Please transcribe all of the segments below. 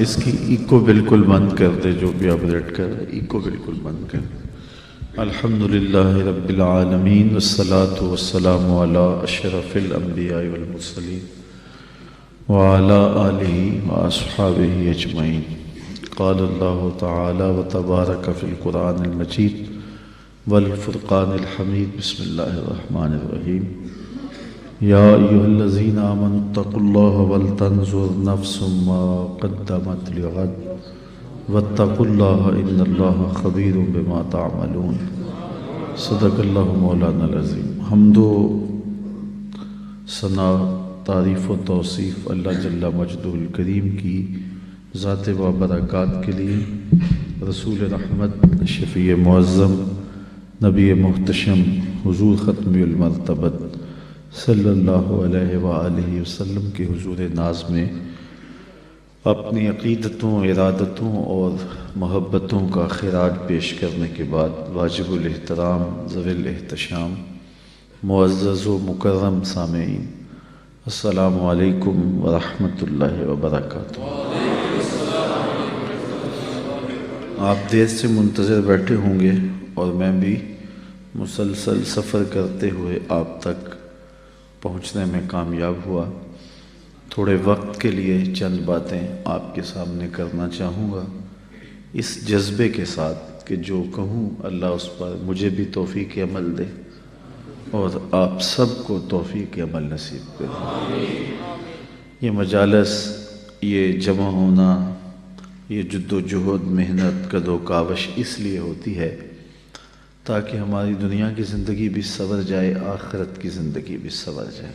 اس کی ایکو بالکل بند کر دے، جو بھی آپریٹ کر رہے ایکو بالکل بند کر دے۔ الحمدللہ رب العالمین والصلاة والسلام علی اشرف الانبیاء والمرسلین وعلی آلہ واصحابہ اجمعین۔ قال اللہ تعالی وتبارک فی القرآن المجید والفرقان الحمید۔ بسم اللہ الرحمن الرحیم۔ یا ایھا الذین آمنوا اتقوا اللہ ولتنظر نفس ما قدمت لغد واتقوا اللہ ان اللہ خبیر بما تعملون۔ صدق اللہ مولانا العظیم۔ حمد و ثنا، تعریف و توصیف اللہ جل مجدہ الکریم کی ذات و برکات کے لیے، رسول رحمت شفیع معظم نبی محتشم حضور ختم المرتبت صلی اللہ علیہ وآلہ وسلم کے حضور ناز میں اپنی عقیدتوں، ارادتوں اور محبتوں کا خراج پیش کرنے کے بعد واجب الاحترام ذوی الاحتشام معزز و مکرم سامعین، السلام علیکم ورحمۃ اللہ وبرکاتہ۔ آپ دیر سے منتظر بیٹھے ہوں گے اور میں بھی مسلسل سفر کرتے ہوئے آپ تک پہنچنے میں کامیاب ہوا۔ تھوڑے وقت کے لیے چند باتیں آپ کے سامنے کرنا چاہوں گا، اس جذبے کے ساتھ کہ جو کہوں اللہ اس پر مجھے بھی توفیق عمل دے اور آپ سب کو توفیق عمل نصیب کرے۔ یہ مجالس، یہ جمع ہونا، یہ جد و جہد، محنت، قد و کاوش اس لیے ہوتی ہے تاکہ ہماری دنیا کی زندگی بھی سنور جائے، آخرت کی زندگی بھی سنور جائے۔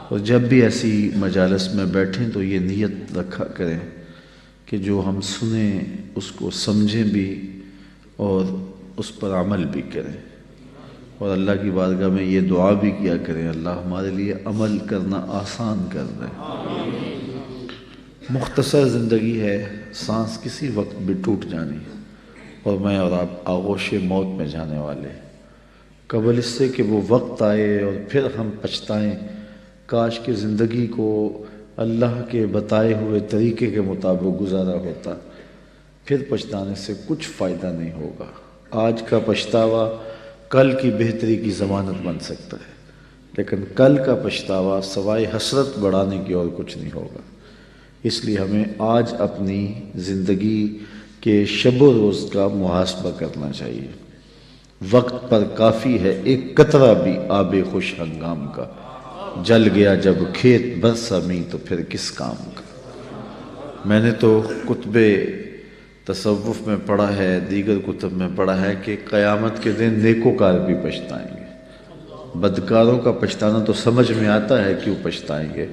اور جب بھی ایسی مجالس میں بیٹھیں تو یہ نیت رکھا کریں کہ جو ہم سنیں اس کو سمجھیں بھی اور اس پر عمل بھی کریں، اور اللہ کی بارگاہ میں یہ دعا بھی کیا کریں اللہ ہمارے لیے عمل کرنا آسان کر دے۔ مختصر زندگی ہے، سانس کسی وقت بھی ٹوٹ جانی، اور میں اور آپ آغوش موت میں جانے والے۔ قبل اس سے کہ وہ وقت آئے اور پھر ہم پچھتائیں، کاش کہ زندگی کو اللہ کے بتائے ہوئے طریقے کے مطابق گزارا ہوتا، پھر پچھتانے سے کچھ فائدہ نہیں ہوگا۔ آج کا پچھتاوا کل کی بہتری کی ضمانت بن سکتا ہے، لیکن کل کا پچھتاوا سوائے حسرت بڑھانے کی اور کچھ نہیں ہوگا۔ اس لیے ہمیں آج اپنی زندگی کہ شب و روز کا محاسبہ کرنا چاہیے۔ وقت پر کافی ہے ایک قطرہ بھی آب خوش ہنگام کا، جل گیا جب کھیت برسا می تو پھر کس کام کا۔ میں نے تو کتب تصوف میں پڑھا ہے، دیگر کتب میں پڑھا ہے کہ قیامت کے دن نیکوکار بھی پچھتائیں گے۔ بدکاروں کا پچھتانا تو سمجھ میں آتا ہے کیوں پچھتائیں گے،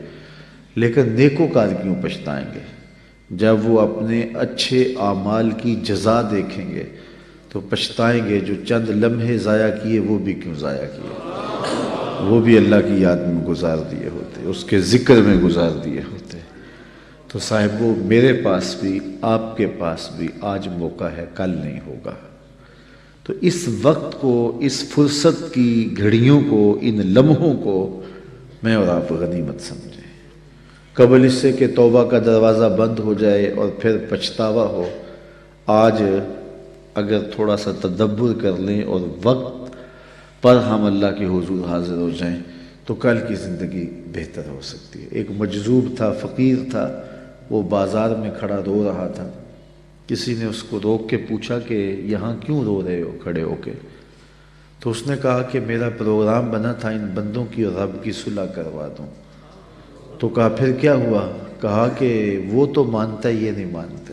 لیکن نیکوکار کیوں پچھتائیں گے؟ جب وہ اپنے اچھے اعمال کی جزا دیکھیں گے تو پچھتائیں گے، جو چند لمحے ضائع کیے وہ بھی کیوں ضائع کیے، وہ بھی اللہ کی یاد میں گزار دیے ہوتے، اس کے ذکر میں گزار دیے ہوتے۔ تو صاحبو، میرے پاس بھی آپ کے پاس بھی آج موقع ہے، کل نہیں ہوگا۔ تو اس وقت کو، اس فرصت کی گھڑیوں کو، ان لمحوں کو میں اور آپ غنیمت سمجھیں، قبل اس سے کہ توبہ کا دروازہ بند ہو جائے اور پھر پچھتاوا ہو۔ آج اگر تھوڑا سا تدبر کر لیں اور وقت پر ہم اللہ کے حضور حاضر ہو جائیں تو کل کی زندگی بہتر ہو سکتی ہے۔ ایک مجذوب تھا، فقیر تھا، وہ بازار میں کھڑا رو رہا تھا۔ کسی نے اس کو روک کے پوچھا کہ یہاں کیوں رو رہے ہو کھڑے ہو کے؟ تو اس نے کہا کہ میرا پروگرام بنا تھا ان بندوں کی اور رب کی صلح کروا دوں۔ تو کہا پھر کیا ہوا؟ کہا کہ وہ تو مانتا ہے، یہ نہیں مانتے۔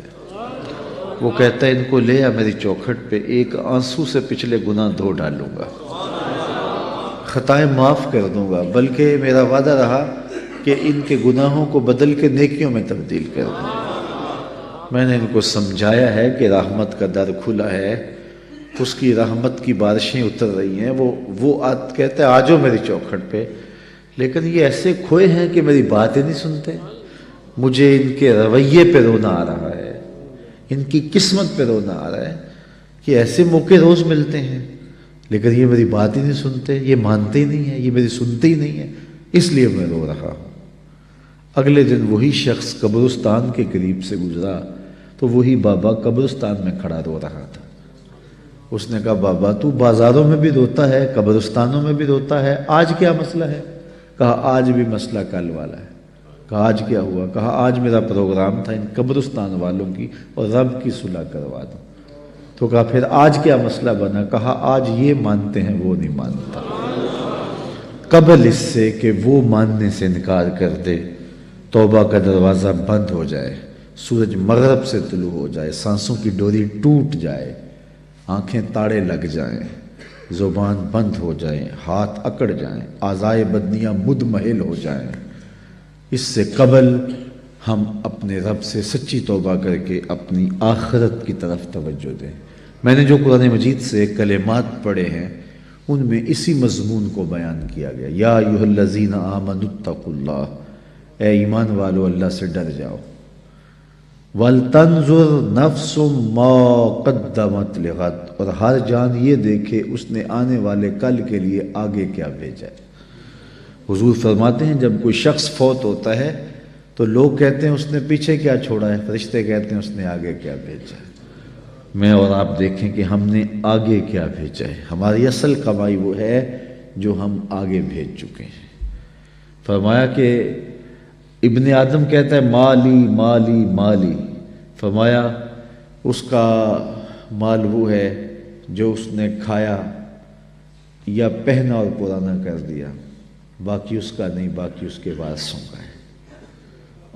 وہ کہتا ہے ان کو لے آ میری چوکھٹ پہ، ایک آنسو سے پچھلے گناہ دھو ڈالوں گا، خطائیں معاف کر دوں گا، بلکہ میرا وعدہ رہا کہ ان کے گناہوں کو بدل کے نیکیوں میں تبدیل کر دوں گا۔ میں نے ان کو سمجھایا ہے کہ رحمت کا در کھلا ہے، اس کی رحمت کی بارشیں اتر رہی ہیں۔ وہ کہتا ہے آ جاؤ میری چوکھٹ پہ، لیکن یہ ایسے کھوئے ہیں کہ میری بات ہی نہیں سنتے۔ مجھے ان کے رویے پہ رونا آ رہا ہے، ان کی قسمت پہ رونا آ رہا ہے کہ ایسے موقع روز ملتے ہیں، لیکن یہ میری بات ہی نہیں سنتے، یہ مانتے ہی نہیں ہیں، یہ میری سنتے ہی نہیں ہیں، اس لیے میں رو رہا ہوں۔ اگلے دن وہی شخص قبرستان کے قریب سے گزرا تو وہی بابا قبرستان میں کھڑا رو رہا تھا۔ اس نے کہا بابا تو بازاروں میں بھی روتا ہے، قبرستانوں میں بھی روتا ہے، آج کیا مسئلہ ہے؟ کہا آج بھی مسئلہ کل والا ہے۔ کہا آج کیا ہوا؟ کہا آج میرا پروگرام تھا ان قبرستان والوں کی اور رب کی صلح کروا دوں۔ تو کہا پھر آج کیا مسئلہ بنا؟ کہا آج یہ مانتے ہیں وہ نہیں مانتا۔ قبل اس سے کہ وہ ماننے سے انکار کر دے، توبہ کا دروازہ بند ہو جائے، سورج مغرب سے طلوع ہو جائے، سانسوں کی ڈوری ٹوٹ جائے، آنکھیں تاڑے لگ جائیں، زبان بند ہو جائیں، ہاتھ اکڑ جائیں، اعضائے بدنیاں مدمحل ہو جائیں، اس سے قبل ہم اپنے رب سے سچی توبہ کر کے اپنی آخرت کی طرف توجہ دیں۔ میں نے جو قرآن مجید سے کلمات پڑھے ہیں ان میں اسی مضمون کو بیان کیا گیا۔ یا ایھا الذین آمنوا اتقوا اللہ، اے ایمان والو اللہ سے ڈر جاؤ۔ وَلْتَنْظُرْ نَفْسٌ مَا قَدَّمَتْ لِغَدٍ، اور ہر جان یہ دیکھے اس نے آنے والے کل کے لیے آگے کیا بھیجا ہے۔ حضور فرماتے ہیں جب کوئی شخص فوت ہوتا ہے تو لوگ کہتے ہیں اس نے پیچھے کیا چھوڑا ہے، فرشتے کہتے ہیں اس نے آگے کیا بھیجا ہے۔ میں اور آپ دیکھیں کہ ہم نے آگے کیا بھیجا ہے۔ ہماری اصل کمائی وہ ہے جو ہم آگے بھیج چکے ہیں۔ فرمایا کہ ابن آدم کہتا ہے مالی مالی مالی، فرمایا اس کا مال وہ ہے جو اس نے کھایا یا پہنا اور پرانا کر دیا، باقی اس کا نہیں، باقی اس کے وارثوں کا ہے،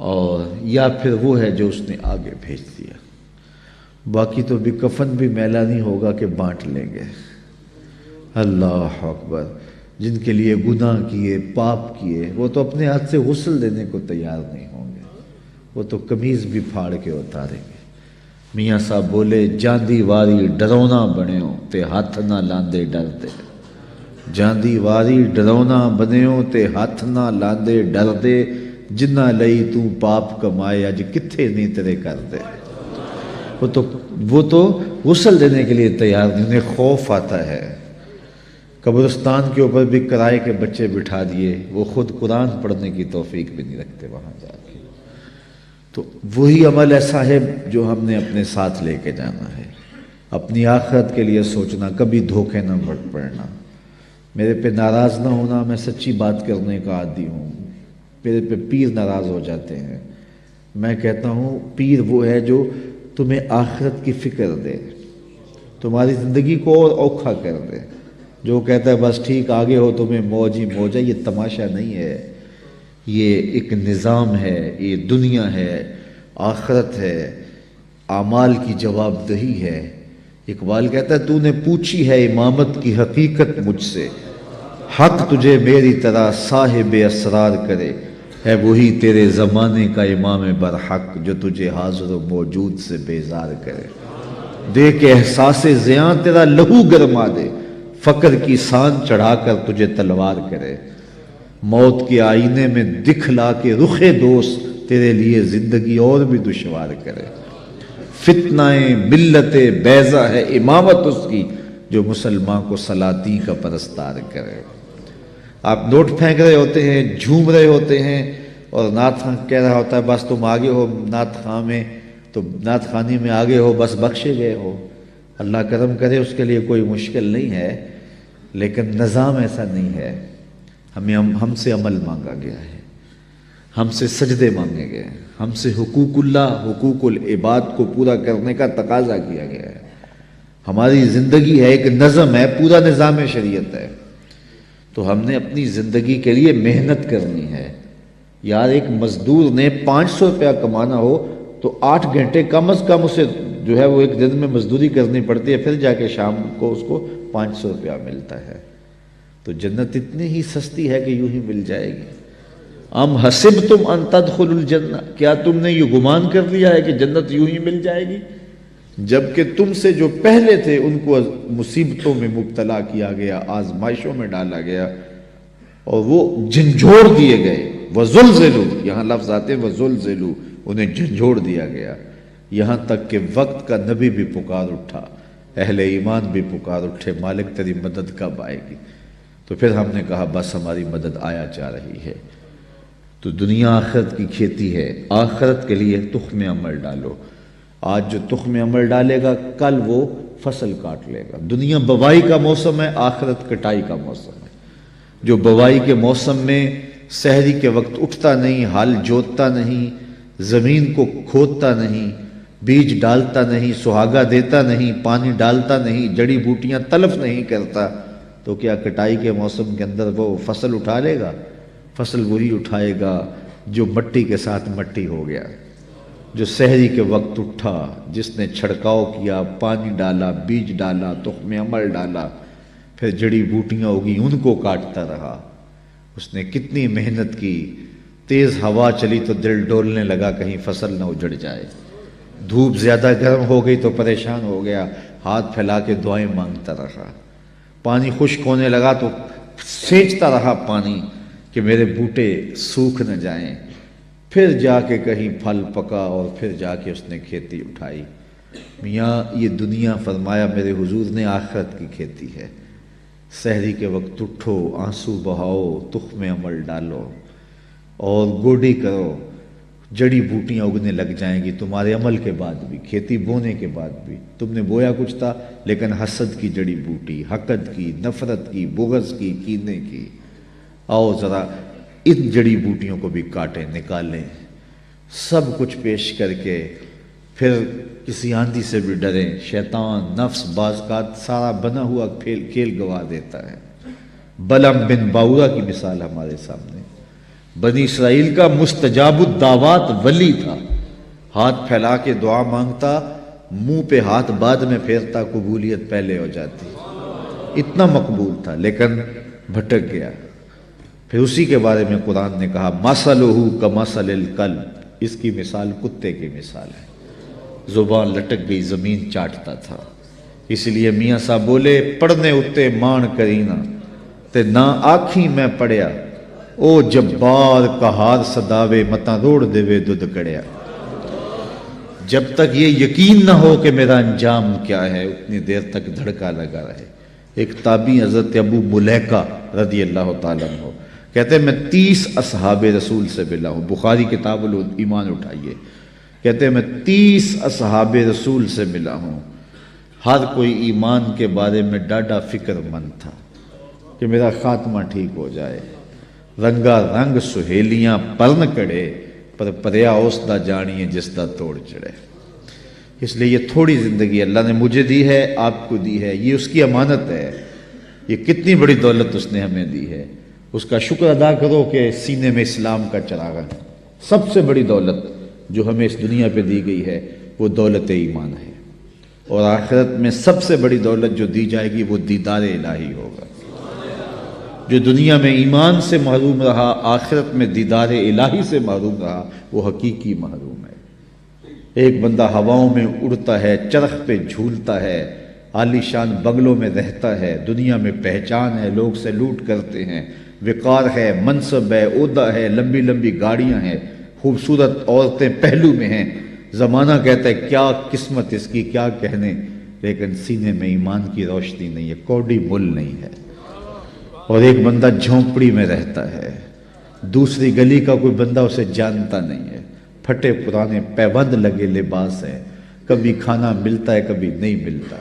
اور یا پھر وہ ہے جو اس نے آگے بھیج دیا، باقی تو بھی کفن بھی میلا نہیں ہوگا کہ بانٹ لیں گے۔ اللہ اکبر۔ جن کے لیے گناہ کیے، پاپ کیے، وہ تو اپنے ہاتھ سے غسل دینے کو تیار نہیں ہوں گے، وہ تو قمیض بھی پھاڑ کے اتاریں گے۔ میاں صاحب بولے جاندی واری ڈرونا بنیو تے ہاتھ نہ لاندے ڈردے، جاندی واری ڈرونا بنیو تے ہاتھ نہ لاندے ڈردے، جنہ لئی تو پاپ کمائے اج کتھے نہیں تیرے کر دے۔ وہ تو غسل دینے کے لیے تیار نہیں، انہیں خوف آتا ہے۔ قبرستان کے اوپر بھی کرائے کے بچے بٹھا دیے، وہ خود قرآن پڑھنے کی توفیق بھی نہیں رکھتے وہاں جا کے۔ تو وہی عمل ایسا ہے جو ہم نے اپنے ساتھ لے کے جانا ہے، اپنی آخرت کے لیے سوچنا، کبھی دھوکے نہ پڑنا۔ میرے پہ ناراض نہ ہونا، میں سچی بات کرنے کا عادی ہوں، میرے پہ پیر ناراض ہو جاتے ہیں۔ میں کہتا ہوں پیر وہ ہے جو تمہیں آخرت کی فکر دے، تمہاری زندگی کو اور اوکھا کر دے۔ جو کہتا ہے بس ٹھیک آگے ہو تمہیں موج ہی موج ہے، یہ تماشا نہیں ہے، یہ ایک نظام ہے، یہ دنیا ہے، آخرت ہے، اعمال کی جواب دہی ہے۔ اقبال کہتا ہے تو نے پوچھی ہے امامت کی حقیقت مجھ سے، حق تجھے میری طرح صاحب اسرار کرے، ہے وہی تیرے زمانے کا امام برحق جو تجھے حاضر و موجود سے بیزار کرے، دے کے احساس زیاں تیرا لہو گرما دے، فقر کی سان چڑھا کر تجھے تلوار کرے، موت کے آئینے میں دکھلا کے رخ دوست تیرے لیے زندگی اور بھی دشوار کرے، فتنہ ملت بیضا ہے امامت اس کی جو مسلمان کو سلاطین کا پرستار کرے۔ آپ نوٹ پھینک رہے ہوتے ہیں، جھوم رہے ہوتے ہیں، اور نعت خان کہہ رہا ہوتا ہے بس تم آگے ہو نعت خان میں، تو نعت خوانی میں آگے ہو، بس بخشے گئے ہو، اللہ کرم کرے، اس کے لیے کوئی مشکل نہیں ہے، لیکن نظام ایسا نہیں ہے۔ ہم سے عمل مانگا گیا ہے، ہم سے سجدے مانگے گئے ہیں، ہم سے حقوق اللہ، حقوق العباد کو پورا کرنے کا تقاضا کیا گیا ہے۔ ہماری زندگی ہے، ایک نظم ہے، پورا نظام شریعت ہے، تو ہم نے اپنی زندگی کے لیے محنت کرنی ہے۔ یار ایک مزدور نے 500 روپیہ کمانا ہو تو 8 گھنٹے کم از کم اسے جو ہے وہ ایک دن میں مزدوری کرنی پڑتی ہے، پھر جا کے شام کو اس کو 500 روپیہ ملتا ہے۔ تو جنت اتنی ہی سستی ہے کہ یوں ہی مل جائے گی۔ ام حسبتم ان تدخلوا الجنہ، کیا تم نے یہ گمان کر لیا ہے کہ جنت یوں ہی مل جائے گی؟ جبکہ تم سے جو پہلے تھے ان کو مصیبتوں میں مبتلا کیا گیا، آزمائشوں میں ڈالا گیا، اور وہ جھنجھوڑ دیے گئے۔ وَزُلْزِلُوا، یہاں لفظ آتے ہیں وَزُلْزِلُوا، انہیں جھنجھوڑ دیا گیا، یہاں تک کہ وقت کا نبی بھی پکار اٹھا، اہل ایمان بھی پکار اٹھے، مالک تیری مدد کب آئے گی؟ تو پھر ہم نے کہا بس ہماری مدد آیا جا رہی ہے۔ تو دنیا آخرت کی کھیتی ہے، آخرت کے لیے تخم عمل ڈالو۔ آج جو تخم عمل ڈالے گا کل وہ فصل کاٹ لے گا۔ دنیا بوائی کا موسم ہے، آخرت کٹائی کا موسم ہے۔ جو بوائی کے موسم میں سحری کے وقت اٹھتا نہیں، ہل جوتتا نہیں، زمین کو کھودتا نہیں، بیج ڈالتا نہیں، سہاگا دیتا نہیں، پانی ڈالتا نہیں، جڑی بوٹیاں تلف نہیں کرتا، تو کیا کٹائی کے موسم کے اندر وہ فصل اٹھا لے گا؟ فصل وہی اٹھائے گا جو مٹی کے ساتھ مٹی ہو گیا، جو سحری کے وقت اٹھا، جس نے چھڑکاؤ کیا، پانی ڈالا، بیج ڈالا، تخم عمل ڈالا، پھر جڑی بوٹیاں ہوگی ان کو کاٹتا رہا۔ اس نے کتنی محنت کی، تیز ہوا چلی تو دل ڈولنے لگا کہیں فصل نہ اجڑ جائے، دھوپ زیادہ گرم ہو گئی تو پریشان ہو گیا، ہاتھ پھیلا کے دعائیں مانگتا رہا، پانی خشک ہونے لگا تو سینچتا رہا پانی کہ میرے بوٹے سوکھ نہ جائیں، پھر جا کے کہیں پھل پکا اور پھر جا کے اس نے کھیتی اٹھائی۔ میاں یہ دنیا، فرمایا میرے حضور نے، آخرت کی کھیتی ہے۔ سحری کے وقت اٹھو، آنسو بہاؤ، تخم عمل ڈالو اور گوڈی کرو، جڑی بوٹیاں اگنے لگ جائیں گی تمہارے عمل کے بعد بھی، کھیتی بونے کے بعد بھی۔ تم نے بویا کچھ تھا لیکن حسد کی جڑی بوٹی، حقد کی، نفرت کی، بغض کی، کینے کی، آؤ ذرا ان جڑی بوٹیوں کو بھی کاٹیں، نکالیں، سب کچھ پیش کر کے پھر کسی آندھی سے بھی ڈریں۔ شیطان نفس بعض کا سارا بنا ہوا کھیل گوا دیتا ہے۔ بلعم بن باورا کی مثال ہمارے سامنے، بنی اسرائیل کا مستجاب الدعوات ولی تھا، ہاتھ پھیلا کے دعا مانگتا، منہ پہ ہاتھ بعد میں پھیرتا، قبولیت پہلے ہو جاتی، اتنا مقبول تھا، لیکن بھٹک گیا۔ پھر اسی کے بارے میں قرآن نے کہا مثلہ کمثل الکلب، اس کی مثال کتے کی مثال ہے، زبان لٹک گئی، زمین چاٹتا تھا۔ اس لیے میاں صاحب بولے پڑھنے اتے مان کرینا تے نہ آکھیں میں پڑھیا، او جبار کہار صداوے متاں روڑ دیوے دودھ کڑیا۔ جب تک یہ یقین نہ ہو کہ میرا انجام کیا ہے اتنی دیر تک دھڑکا لگا رہے۔ ایک تابعی حضرت ابو ملیکہ رضی اللہ تعالیٰ عنہ کہتے ہیں میں 30 اصحاب رسول سے ملا ہوں، بخاری کتاب الایمان اٹھائیے، کہتے ہیں میں 30 اصحاب رسول سے ملا ہوں، ہر کوئی ایمان کے بارے میں ڈاڈا فکر مند تھا کہ میرا خاتمہ ٹھیک ہو جائے۔ رنگا رنگ سہیلیاں پرن کڑے، پر پریا اس دا جانیے جس دا توڑ چڑھے۔ اس لیے یہ تھوڑی زندگی اللہ نے مجھے دی ہے، آپ کو دی ہے، یہ اس کی امانت ہے، یہ کتنی بڑی دولت اس نے ہمیں دی ہے، اس کا شکر ادا کرو کہ سینے میں اسلام کا چراغ ہے۔ سب سے بڑی دولت جو ہمیں اس دنیا پہ دی گئی ہے وہ دولت ایمان ہے، اور آخرت میں سب سے بڑی دولت جو دی جائے گی وہ دیدار الہی ہوگا۔ جو دنیا میں ایمان سے محروم رہا، آخرت میں دیدار الہی سے محروم رہا، وہ حقیقی محروم ہے۔ ایک بندہ ہواؤں میں اڑتا ہے، چرخ پہ جھولتا ہے، عالی شان بنگلوں میں رہتا ہے، دنیا میں پہچان ہے، لوگ سلوٹ کرتے ہیں، وقار ہے، منصب ہے، عہدہ ہے، لمبی لمبی گاڑیاں ہیں، خوبصورت عورتیں پہلو میں ہیں، زمانہ کہتا ہے کیا قسمت اس کی، کیا کہنے، لیکن سینے میں ایمان کی روشنی نہیں ہے، کوڑی مل نہیں ہے۔ اور ایک بندہ جھونپڑی میں رہتا ہے، دوسری گلی کا کوئی بندہ اسے جانتا نہیں ہے، پھٹے پرانے پیبند لگے لباس ہے، کبھی کھانا ملتا ہے کبھی نہیں ملتا،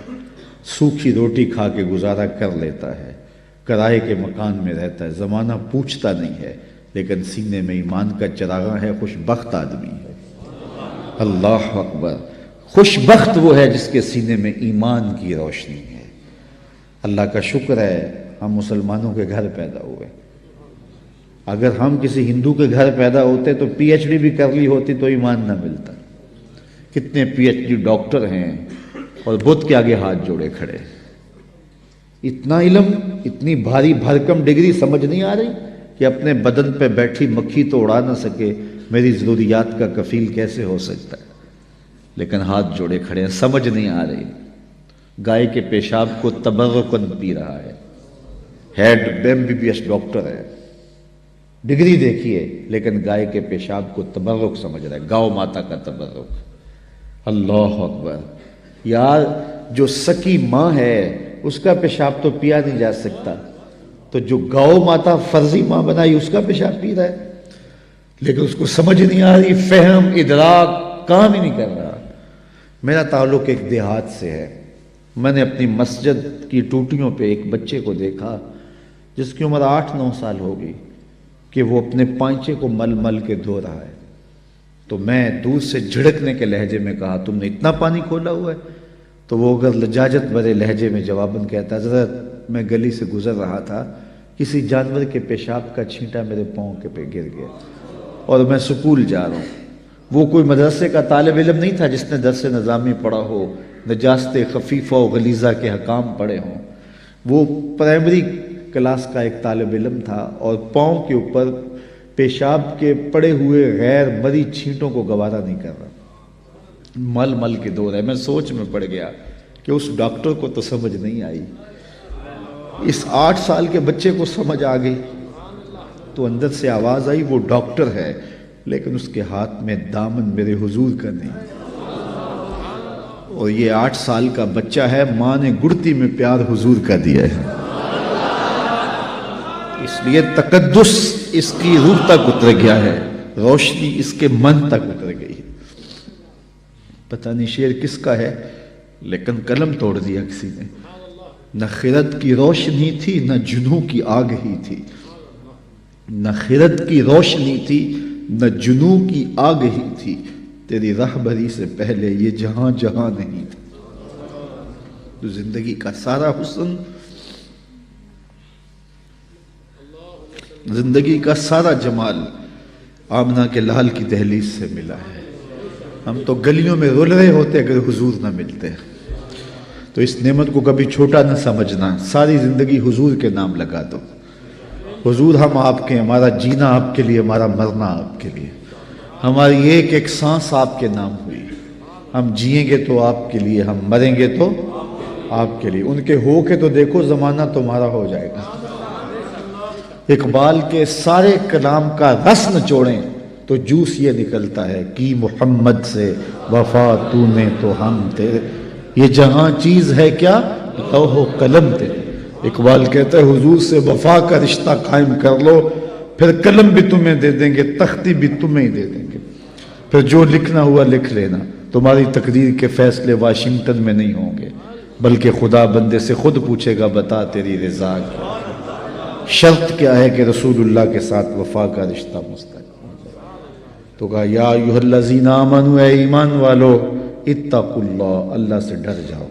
سوکھی روٹی کھا کے گزارا کر لیتا ہے، کرائے کے مکان میں رہتا ہے، زمانہ پوچھتا نہیں ہے، لیکن سینے میں ایمان کا چراغاں ہے، خوش بخت آدمی ہے۔ اللہ اکبر، خوش بخت وہ ہے جس کے سینے میں ایمان کی روشنی ہے۔ اللہ کا شکر ہے ہم مسلمانوں کے گھر پیدا ہوئے، اگر ہم کسی ہندو کے گھر پیدا ہوتے تو پی ایچ ڈی بھی کر لی ہوتی تو ایمان نہ ملتا۔ کتنے پی ایچ ڈی ڈاکٹر ہیں اور بدھ کے آگے ہاتھ جوڑے کھڑے، اتنا علم، اتنی بھاری بھرکم ڈگری سمجھ نہیں آ رہی کہ اپنے بدن پہ بیٹھی مکھی تو اڑا نہ سکے، میری ضروریات کا کفیل کیسے ہو سکتا ہے، لیکن ہاتھ جوڑے کھڑے ہیں، سمجھ نہیں آ رہی۔ گائے کے پیشاب کو تبرکن پی رہا ہے، ہیڈ MBBS ڈاکٹر ہے، ڈگری دیکھیے، لیکن گائے کے پیشاب کو تبرک سمجھ رہا ہے، گاؤ ماتا کا تبرک۔ اللہ اکبر، یار جو سکی ماں ہے اس کا پیشاب تو پیا نہیں جا سکتا، تو جو گاؤ ماتا فرضی ماں بنائی اس کا پیشاب پی رہا ہے۔ لیکن اس کو سمجھ نہیں آ رہی، فہم ادراک کام ہی نہیں کر رہا۔ میرا تعلق ایک دیہات سے ہے، میں نے اپنی مسجد کی ٹوٹیوں پہ ایک بچے کو دیکھا جس کی عمر 8-9 سال ہو گئی کہ وہ اپنے پانچے کو مل مل کے دھو رہا ہے۔ تو میں دور سے جھڑکنے کے لہجے میں کہا تم نے اتنا پانی کھولا ہوا ہے؟ تو وہ اگر لجاجت بھرے لہجے میں جواباً کہتا حضرت میں گلی سے گزر رہا تھا، کسی جانور کے پیشاب کا چھینٹا میرے پاؤں کے پہ گر گیا اور میں سکول جا رہا ہوں۔ وہ کوئی مدرسے کا طالب علم نہیں تھا جس نے درس نظامی پڑھا ہو، نجاست خفیفہ و غلیظہ کے حکام پڑھے ہوں، وہ پرائمری کلاس کا ایک طالب علم تھا اور پاؤں کے اوپر پیشاب کے پڑے ہوئے غیر مری چھینٹوں کو گوارا نہیں کر رہا، مل مل کے دھو رہا ہے۔ میں سوچ میں پڑ گیا کہ اس ڈاکٹر کو تو سمجھ نہیں آئی، اس 8 سال کے بچے کو سمجھ آ گئی۔ تو اندر سے آواز آئی وہ ڈاکٹر ہے لیکن اس کے ہاتھ میں دامن میرے حضور کا نہیں، اور یہ 8 سال کا بچہ ہے، ماں نے گڑتی میں پیار حضور کا دیا ہے، اس لیے تقدس اس کی روح تک اتر گیا ہے، روشنی اس کے من تک اتر گئی ہے۔ پتہ نہیں شعر کس کا ہے لیکن قلم توڑ دیا کسی نے۔ نہ خرد کی روشنی تھی نہ جنوں کی آگ ہی تھی، نہ خرد کی روشنی تھی نہ جنوں کی آگ ہی تھی، تیری رہبری سے پہلے یہ جہاں جہاں نہیں تھا۔ تو زندگی کا سارا حسن، زندگی کا سارا جمال آمنہ کے لال کی دہلیز سے ملا ہے۔ ہم تو گلیوں میں رول رہے ہوتے اگر حضور نہ ملتے۔ تو اس نعمت کو کبھی چھوٹا نہ سمجھنا، ساری زندگی حضور کے نام لگا دو۔ حضور ہم آپ کے، ہمارا جینا آپ کے لیے، ہمارا مرنا آپ کے لیے، ہماری ایک ایک سانس آپ کے نام ہوئی۔ ہم جئیں گے تو آپ کے لیے، ہم مریں گے تو آپ کے لیے۔ ان کے ہو کے تو دیکھو زمانہ تمہارا ہو جائے گا۔ اقبال کے سارے کلام کا رس نچوڑیں تو جوس یہ نکلتا ہے، کی محمد سے وفا تو نے تو ہم تیرے، یہ جہاں چیز ہے کیا لوح و قلم تیرے۔ اقبال کہتا ہے حضور سے وفا کا رشتہ قائم کر لو، پھر قلم بھی تمہیں دے دیں گے، تختی بھی تمہیں دے دیں گے، پھر جو لکھنا ہوا لکھ لینا۔ تمہاری تقدیر کے فیصلے واشنگٹن میں نہیں ہوں گے بلکہ خدا بندے سے خود پوچھے گا بتا تیری رضا کیا، شرط کیا ہے کہ رسول اللہ کے ساتھ وفا کا رشتہ مستحکم ہو جائے۔ تو کہا یا ایھا الذین آمنوا، اے ایمان والو، اتقوا اللہ، اللہ سے ڈر جاؤ۔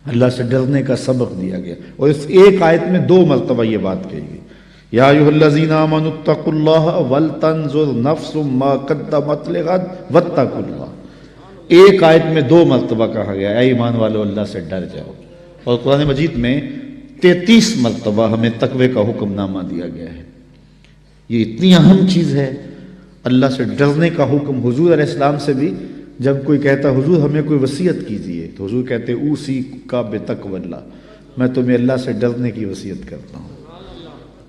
اللہ سے ڈرنے کا سبق دیا گیا اور اس ایک آیت میں 2 مرتبہ یہ بات کہی گئی، یا ایھا الذین آمنوا اتقوا اللہ ولتنظر نفس ما قدمت لغد واتقوا اللہ۔ ایک آیت میں 2 مرتبہ کہا گیا اے ایمان والو اللہ سے ڈر جاؤ، اور قرآن مجید میں 33 مرتبہ ہمیں تقوی کا حکم نامہ دیا گیا ہے۔ یہ اتنی اہم چیز ہے، اللہ سے ڈرنے کا حکم۔ حضور علیہ السلام سے بھی جب کوئی کہتا حضور ہمیں کوئی وصیت کیجئے تو حضور کہتے اوصی کا بتقوی اللہ، میں تمہیں اللہ سے ڈرنے کی وصیت کرتا ہوں۔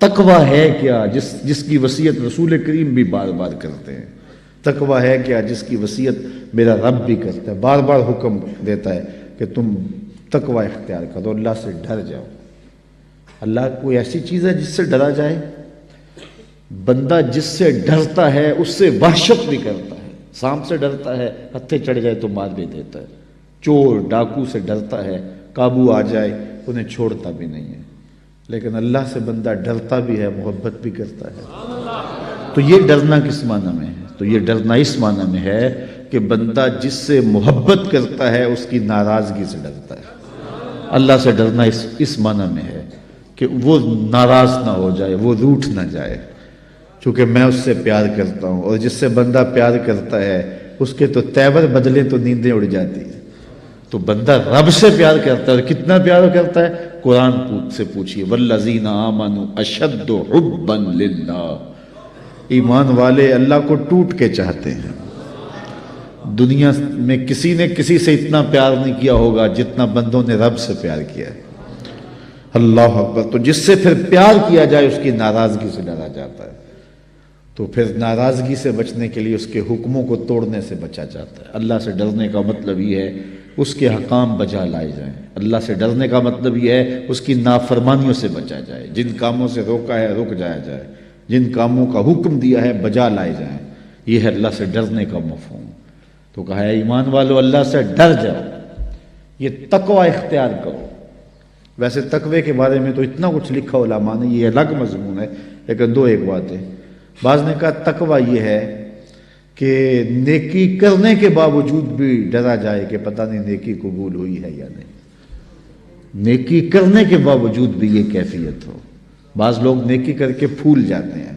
تقوی ہے کیا جس کی وصیت رسول کریم بھی بار بار کرتے ہیں، تقوی ہے کیا جس کی وصیت میرا رب بھی کرتا ہے، بار بار حکم دیتا ہے کہ تم تقوی اختیار کرو، اللہ سے ڈر جاؤ۔ اللہ کوئی ایسی چیز ہے جس سے ڈرا جائے؟ بندہ جس سے ڈرتا ہے اس سے وحشت بھی کرتا ہے۔ سانپ سے ڈرتا ہے، ہتھے چڑھ جائے تو مار بھی دیتا ہے۔ چور ڈاکو سے ڈرتا ہے، قابو آ جائے انہیں چھوڑتا بھی نہیں ہے۔ لیکن اللہ سے بندہ ڈرتا بھی ہے، محبت بھی کرتا ہے۔ تو یہ ڈرنا کس معنی میں ہے؟ تو یہ ڈرنا اس معنی میں ہے کہ بندہ جس سے محبت کرتا ہے اس کی ناراضگی سے ڈرتا ہے۔ اللہ سے ڈرنا اس معنی میں ہے کہ وہ ناراض نہ ہو جائے، وہ روٹھ نہ جائے، چونکہ میں اس سے پیار کرتا ہوں، اور جس سے بندہ پیار کرتا ہے اس کے تو تیور بدلے تو نیندیں اڑ جاتی ہیں۔ تو بندہ رب سے پیار کرتا ہے، اور کتنا پیار کرتا ہے؟ قرآن سے پوچھئے والذین آمنوا اشد حبا للہ، ایمان والے اللہ کو ٹوٹ کے چاہتے ہیں۔ دنیا میں کسی نے کسی سے اتنا پیار نہیں کیا ہوگا جتنا بندوں نے رب سے پیار کیا ہے۔ اللہ اکبر۔ تو جس سے پھر پیار کیا جائے اس کی ناراضگی سے ڈرا جاتا ہے، تو پھر ناراضگی سے بچنے کے لیے اس کے حکموں کو توڑنے سے بچا جاتا ہے۔ اللہ سے ڈرنے کا مطلب یہ ہے اس کے حکام بجا لائے جائیں۔ اللہ سے ڈرنے کا مطلب یہ ہے اس کی نافرمانیوں سے بچا جائے، جن کاموں سے روکا ہے رک جایا جائے، جن کاموں کا حکم دیا ہے بجا لائے جائیں، یہ ہے اللہ سے ڈرنے کا مفہوم۔ تو کہا ہے ایمان والو اللہ سے ڈر جاؤ، یہ تقوی اختیار کرو۔ ویسے تقوی کے بارے میں تو اتنا کچھ لکھا علماء نے، یہ الگ مضمون ہے، لیکن دو ایک باتیں۔ بعض نے کہا تقوی یہ ہے کہ نیکی کرنے کے باوجود بھی ڈرا جائے کہ پتہ نہیں نیکی قبول ہوئی ہے یا نہیں، نیکی کرنے کے باوجود بھی یہ کیفیت ہو۔ بعض لوگ نیکی کر کے پھول جاتے ہیں،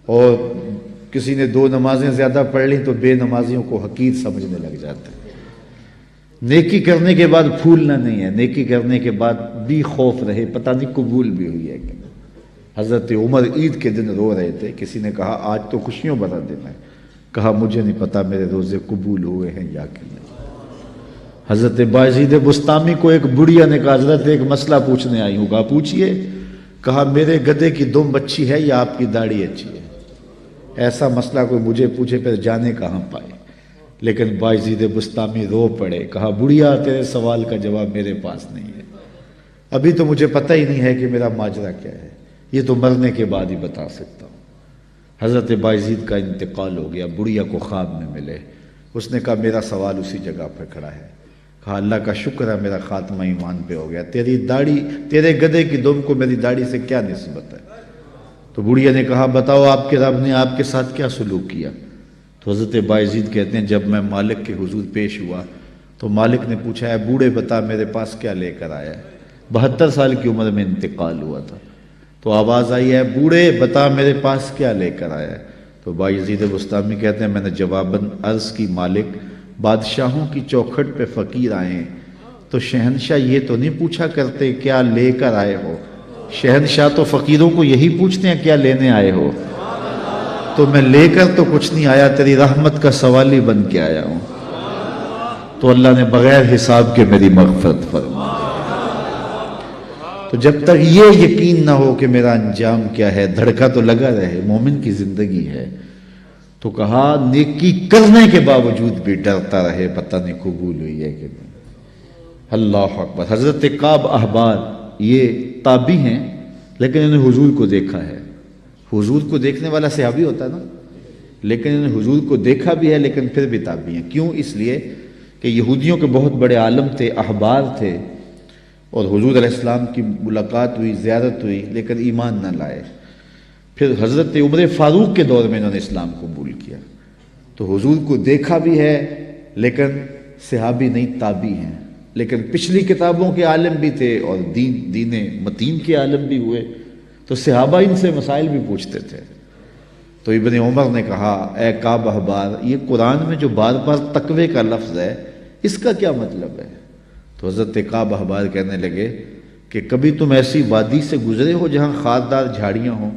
اور کسی نے 2 نمازیں زیادہ پڑھ لی تو بے نمازیوں کو حقیر سمجھنے لگ جاتے ہیں۔ نیکی کرنے کے بعد پھولنا نہیں ہے، نیکی کرنے کے بعد بھی خوف رہے پتہ نہیں قبول بھی ہوئی ہے کہ نہیں۔ حضرت عمر عید کے دن رو رہے تھے، کسی نے کہا آج تو خوشیوں بھرا دن ہے، کہا مجھے نہیں پتا میرے روزے قبول ہوئے ہیں یا کہ نہیں۔ حضرت بایزید بسطامی کو ایک بڑھیا نے کہا حضرت ایک مسئلہ پوچھنے آئی ہوں، کہا پوچھئے، کہا میرے گدھے کی دم اچھی ہے یا آپ کی داڑھی اچھی ہے؟ ایسا مسئلہ کوئی مجھے پوچھے پھر جانے کہاں پائے۔ لیکن بایزید بسطامی رو پڑے، کہا بڑھیا تیرے سوال کا جواب میرے پاس نہیں ہے، ابھی تو مجھے پتہ ہی نہیں ہے کہ میرا ماجرا کیا ہے، یہ تو مرنے کے بعد ہی بتا سکتا ہوں۔ حضرت بایزید کا انتقال ہو گیا، بڑھیا کو خواب میں ملے، اس نے کہا میرا سوال اسی جگہ پہ کھڑا ہے۔ کہا اللہ کا شکر ہے میرا خاتمہ ایمان پہ ہو گیا، تیری داڑھی، تیرے گدھے کی دم کو میری داڑھی سے کیا نسبت ہے؟ تو بڑھیا نے کہا بتاؤ آپ کے رب نے آپ کے ساتھ کیا سلوک کیا؟ تو حضرت بایزید کہتے ہیں جب میں مالک کے حضور پیش ہوا تو مالک نے پوچھا ہے بوڑھے بتا میرے پاس کیا لے کر آیا ہے؟ 72 سال کی عمر میں انتقال ہوا تھا۔ تو آواز آئی ہے بوڑھے بتا میرے پاس کیا لے کر آیا ہے؟ تو بایزید بسطامی کہتے ہیں میں نے جواباً عرض کی مالک بادشاہوں کی چوکھٹ پہ فقیر آئے ہیں تو شہنشاہ یہ تو نہیں پوچھا کرتے کیا لے کر آئے ہو، شہنشاہ تو فقیروں کو یہی پوچھتے ہیں کیا لینے آئے ہو، تو میں لے کر تو کچھ نہیں آیا، تیری رحمت کا سوالی بن کے آیا ہوں۔ تو اللہ نے بغیر حساب کے میری مغفرت فرما۔ تو جب تک یہ یقین نہ ہو کہ میرا انجام کیا ہے، دھڑکا تو لگا رہے، مومن کی زندگی ہے۔ تو کہا نیکی کرنے کے باوجود بھی ڈرتا رہے پتہ نہیں قبول ہوئی ہے کہ نہیں۔ اللہ اکبر۔ حضرت کعب احبار یہ تابعی ہیں لیکن انہوں نے حضور کو دیکھا ہے۔ حضور کو دیکھنے والا صحابی ہوتا ہے نا، لیکن انہوں نے حضور کو دیکھا بھی ہے لیکن پھر بھی تابعی ہیں۔ کیوں؟ اس لیے کہ یہودیوں کے بہت بڑے عالم تھے، احبار تھے، اور حضور علیہ السلام کی ملاقات ہوئی، زیارت ہوئی، لیکن ایمان نہ لائے۔ پھر حضرت عمر فاروق کے دور میں انہوں نے اسلام قبول کیا، تو حضور کو دیکھا بھی ہے لیکن صحابی نہیں، تابعی ہیں، لیکن پچھلی کتابوں کے عالم بھی تھے اور دین متین کے عالم بھی ہوئے، تو صحابہ ان سے مسائل بھی پوچھتے تھے۔ تو ابن عمر نے کہا اے کعب احبار یہ قرآن میں جو بار بار تقوی کا لفظ ہے اس کا کیا مطلب ہے؟ تو حضرت کعب احبار کہنے لگے کہ کبھی تم ایسی وادی سے گزرے ہو جہاں خاردار جھاڑیاں ہوں؟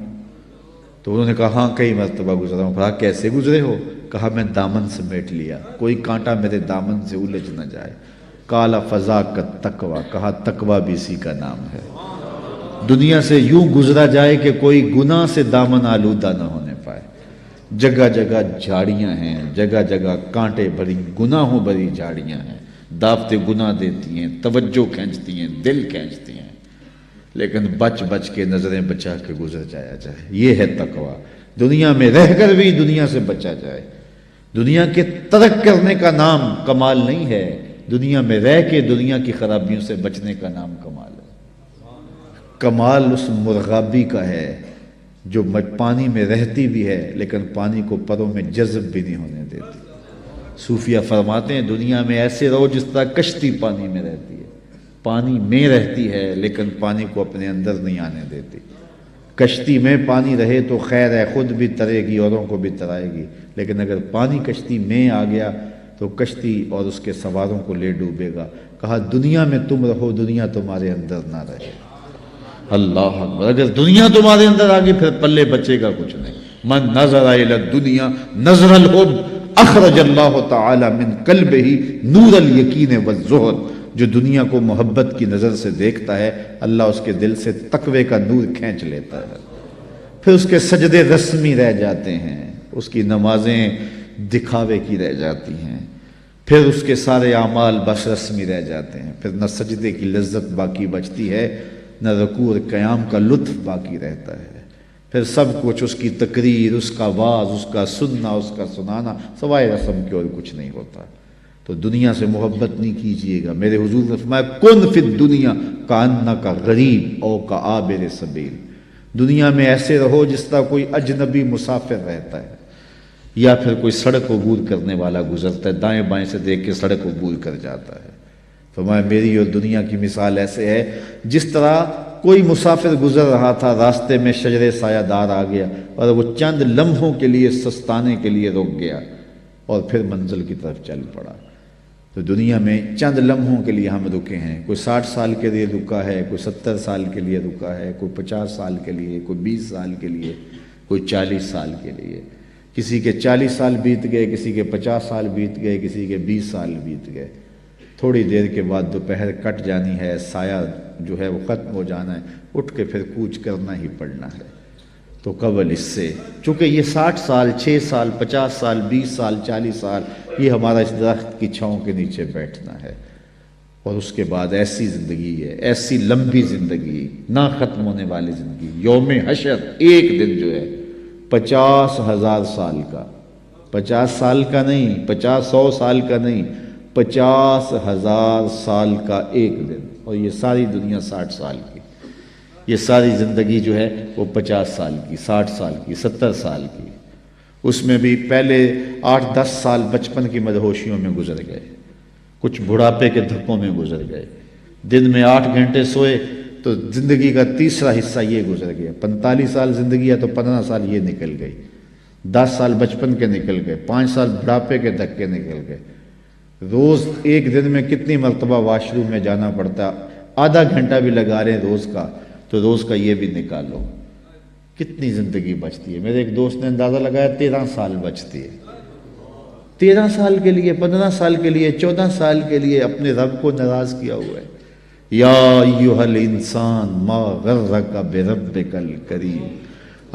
تو انہوں نے کہا ہاں کئی مرتبہ گزرا ہوں۔ کہا کیسے گزرے ہو؟ کہا میں دامن سمیٹ لیا، کوئی کانٹا میرے دامن سے الجھ نہ جائے۔ کالا فضا کا تقوی، کہا تقوی بھی اسی کا نام ہے، دنیا سے یوں گزرا جائے کہ کوئی گناہ سے دامن آلودہ نہ ہونے پائے۔ جگہ جگہ جھاڑیاں ہیں، جگہ جگہ کانٹے بھری گناہوں بھری جھاڑیاں ہیں، دعوتیں گناہ دیتی ہیں، توجہ کھینچتی ہیں، دل کھینچتی ہیں، لیکن بچ بچ کے نظریں بچا کے گزر جایا جائے، یہ ہے تقوی۔ دنیا میں رہ کر بھی دنیا سے بچا جائے۔ دنیا کے ترک کرنے کا نام کمال نہیں ہے، دنیا میں رہ کے دنیا کی خرابیوں سے بچنے کا نام کمال ہے۔ کمال اس مرغابی کا ہے جو پانی میں رہتی بھی ہے لیکن پانی کو پروں میں جذب بھی نہیں ہونے دیتی۔ صوفیہ فرماتے ہیں دنیا میں ایسے رہو جس طرح کشتی پانی میں رہتی ہے، پانی میں رہتی ہے لیکن پانی کو اپنے اندر نہیں آنے دیتی۔ کشتی میں پانی رہے تو خیر ہے، خود بھی ترے گی، اوروں کو بھی ترائے گی، لیکن اگر پانی کشتی میں آ گیا تو کشتی اور اس کے سواروں کو لے ڈوبے گا۔ کہا دنیا میں تم رہو، دنیا تمہارے اندر نہ رہے۔ اللہ اکبر۔ اگر دنیا تمہارے اندر آ گئی پھر پلے بچے گا کچھ نہیں۔ من نظر الی الدنیا نظر الحب اخرج اللہ تعالی من قلبہ نور الیقین والزہد، جو دنیا کو محبت کی نظر سے دیکھتا ہے اللہ اس کے دل سے تقوی کا نور کھینچ لیتا ہے، پھر اس کے سجدے رسمی رہ جاتے ہیں، اس کی نمازیں دکھاوے کی رہ جاتی ہیں، پھر اس کے سارے اعمال بس رسمی رہ جاتے ہیں، پھر نہ سجدے کی لذت باقی بچتی ہے، نہ رکوع اور قیام کا لطف باقی رہتا ہے، پھر سب کچھ اس کی تقریر، اس کا واعظ، اس کا سننا، اس کا سنانا، سوائے رسم کے اور کچھ نہیں ہوتا۔ تو دنیا سے محبت نہیں کیجیے گا۔ میرے حضور نے فرمایا کن فی الدنیا کانک غریب او کعابر سبیل، دنیا میں ایسے رہو جس طرح کوئی اجنبی مسافر رہتا ہے یا پھر کوئی سڑک عبور کرنے والا گزرتا ہے، دائیں بائیں سے دیکھ کے سڑک عبور کر جاتا ہے۔ فرمایا میری اور دنیا کی مثال ایسے ہے جس طرح کوئی مسافر گزر رہا تھا، راستے میں شجر سایہ دار آ گیا اور وہ چند لمحوں کے لیے سستانے کے لیے رک گیا اور پھر منزل کی طرف چل پڑا۔ تو دنیا میں چند لمحوں کے لیے ہم رکے ہیں، کوئی 60 سال کے لیے رکا ہے، کوئی 70 سال کے لیے رکا ہے، کوئی 50 سال کے لیے، کوئی 20 سال کے لیے، کوئی 40 سال کے لیے۔ کسی کے 40 سال بیت گئے، کسی کے 50 سال بیت گئے، کسی کے 20 سال بیت گئے۔ تھوڑی دیر کے بعد دوپہر کٹ جانی ہے، سایہ جو ہے وہ ختم ہو جانا ہے، اٹھ کے پھر کوچ کرنا ہی پڑنا ہے۔ تو قبل اس سے چونکہ یہ 60 سال، 6 سال، 50 سال، 20 سال، 40 سال، یہ ہمارا اس درخت کی چھاؤں کے نیچے بیٹھنا ہے، اور اس کے بعد ایسی زندگی ہے، ایسی لمبی زندگی، نہ ختم ہونے والی زندگی۔ یوم حشر ایک دن جو ہے 50,000 سال کا، 50 سال کا نہیں، 50-100 سال کا نہیں، 50,000 سال کا ایک دن، اور یہ ساری دنیا 60 سال کی، یہ ساری زندگی جو ہے وہ 50 سال کی، 60 سال کی، 70 سال کی۔ اس میں بھی پہلے 8-10 سال بچپن کی مدہوشیوں میں گزر گئے، کچھ بڑھاپے کے دھکوں میں گزر گئے، دن میں 8 گھنٹے سوئے تو زندگی کا تیسرا حصہ یہ گزر گیا۔ 45 سال زندگی ہے تو 15 سال یہ نکل گئی، 10 سال بچپن کے نکل گئے، 5 سال بڑھاپے کے دھکے نکل گئے۔ روز ایک دن میں کتنی مرتبہ واش روم میں جانا پڑتا، آدھا گھنٹہ بھی لگا رہے ہیں روز کا، تو روز کا یہ بھی نکالو، کتنی زندگی بچتی ہے۔ میرے ایک دوست نے اندازہ لگایا 13 سال بچتی ہے، 13 سال کے لیے، 15 سال کے لیے، 14 سال کے لیے اپنے رب کو ناراض کیا ہوا ہے۔ یا ایھا الانسان ما غرک بربک الکریم،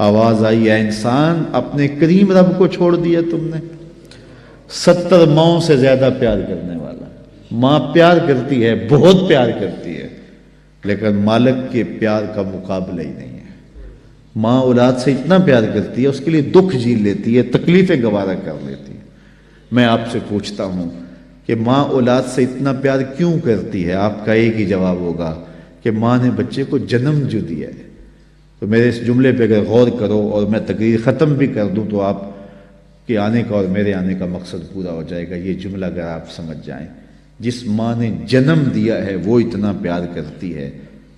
آواز آئی ہے انسان اپنے کریم رب کو چھوڑ دیا تم نے۔ 70 ماؤں سے زیادہ پیار کرنے والا، ماں پیار کرتی ہے، بہت پیار کرتی ہے، لیکن مالک کے پیار کا مقابلہ ہی نہیں ہے۔ ماں اولاد سے اتنا پیار کرتی ہے، اس کے لیے دکھ جھیل لیتی ہے، تکلیفیں گوارا کر لیتی ہے۔ میں آپ سے پوچھتا ہوں کہ ماں اولاد سے اتنا پیار کیوں کرتی ہے؟ آپ کا ایک ہی جواب ہوگا کہ ماں نے بچے کو جنم جو دیا ہے۔ تو میرے اس جملے پہ اگر غور کرو اور میں تقریر ختم بھی کر دوں تو آپ کے آنے کا اور میرے آنے کا مقصد پورا ہو جائے گا۔ یہ جملہ اگر آپ سمجھ جائیں، جس ماں نے جنم دیا ہے وہ اتنا پیار کرتی ہے،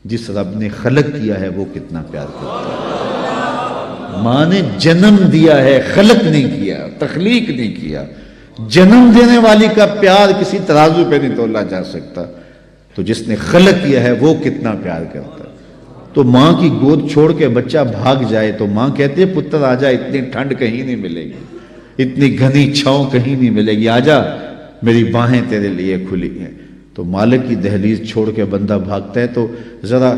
جس رب نے خلق کیا ہے وہ کتنا پیار کرتا ہے۔ ماں نے جنم دیا ہے، خلق نہیں کیا، تخلیق نہیں کیا۔ جنم دینے والی کا پیار کسی ترازو پہ نہیں تولا جا سکتا، تو جس نے خلق کیا ہے وہ کتنا پیار کرتا ہے۔ تو ماں کی گود چھوڑ کے بچہ بھاگ جائے تو ماں کہتی ہے پتر آجا، اتنی ٹھنڈ کہیں نہیں ملے گی، اتنی گھنی چھاؤں کہیں نہیں ملے گی، آجا میری باہیں تیرے لیے کھلی ہیں۔ تو مالک کی دہلیز چھوڑ کے بندہ بھاگتا ہے تو ذرا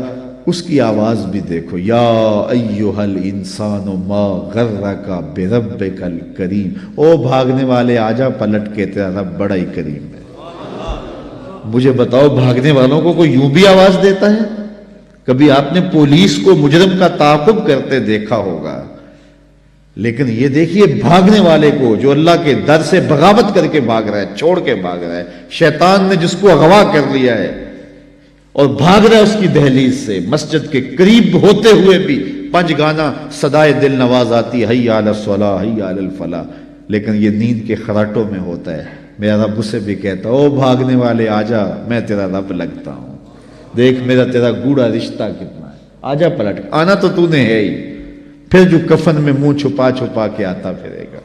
اس کی آواز بھی دیکھو، یا ایھا الانسان ما غرک بربک الکریم، او بھاگنے والے آجا پلٹ کے، تیرا رب بڑا ہی کریم ہے۔ مجھے بتاؤ بھاگنے والوں کو کوئی یوں بھی آواز دیتا ہے؟ کبھی آپ نے پولیس کو مجرم کا تعاقب کرتے دیکھا ہوگا، لیکن یہ دیکھیے بھاگنے والے کو جو اللہ کے در سے بغاوت کر کے بھاگ رہا ہے، چھوڑ کے بھاگ رہا ہے، شیطان نے جس کو اغوا کر لیا ہے اور بھاگ رہا ہے اس کی دہلیز سے، مسجد کے قریب ہوتے ہوئے بھی 5 گانا صدائے دل نواز آتی ہے، حی علی الصلاۃ حی علی الفلاح، لیکن یہ نیند کے خراٹوں میں ہوتا ہے۔ میرا رب اسے بھی کہتا ہے او بھاگنے والے آجا، میں تیرا رب لگتا ہوں، دیکھ میرا تیرا گوڑا رشتہ کتنا ہے، آجا پلٹ، آنا تو تو نے ہے ہی، پھر جو کفن میں منہ چھپا چھپا کے آتا پھرے گا،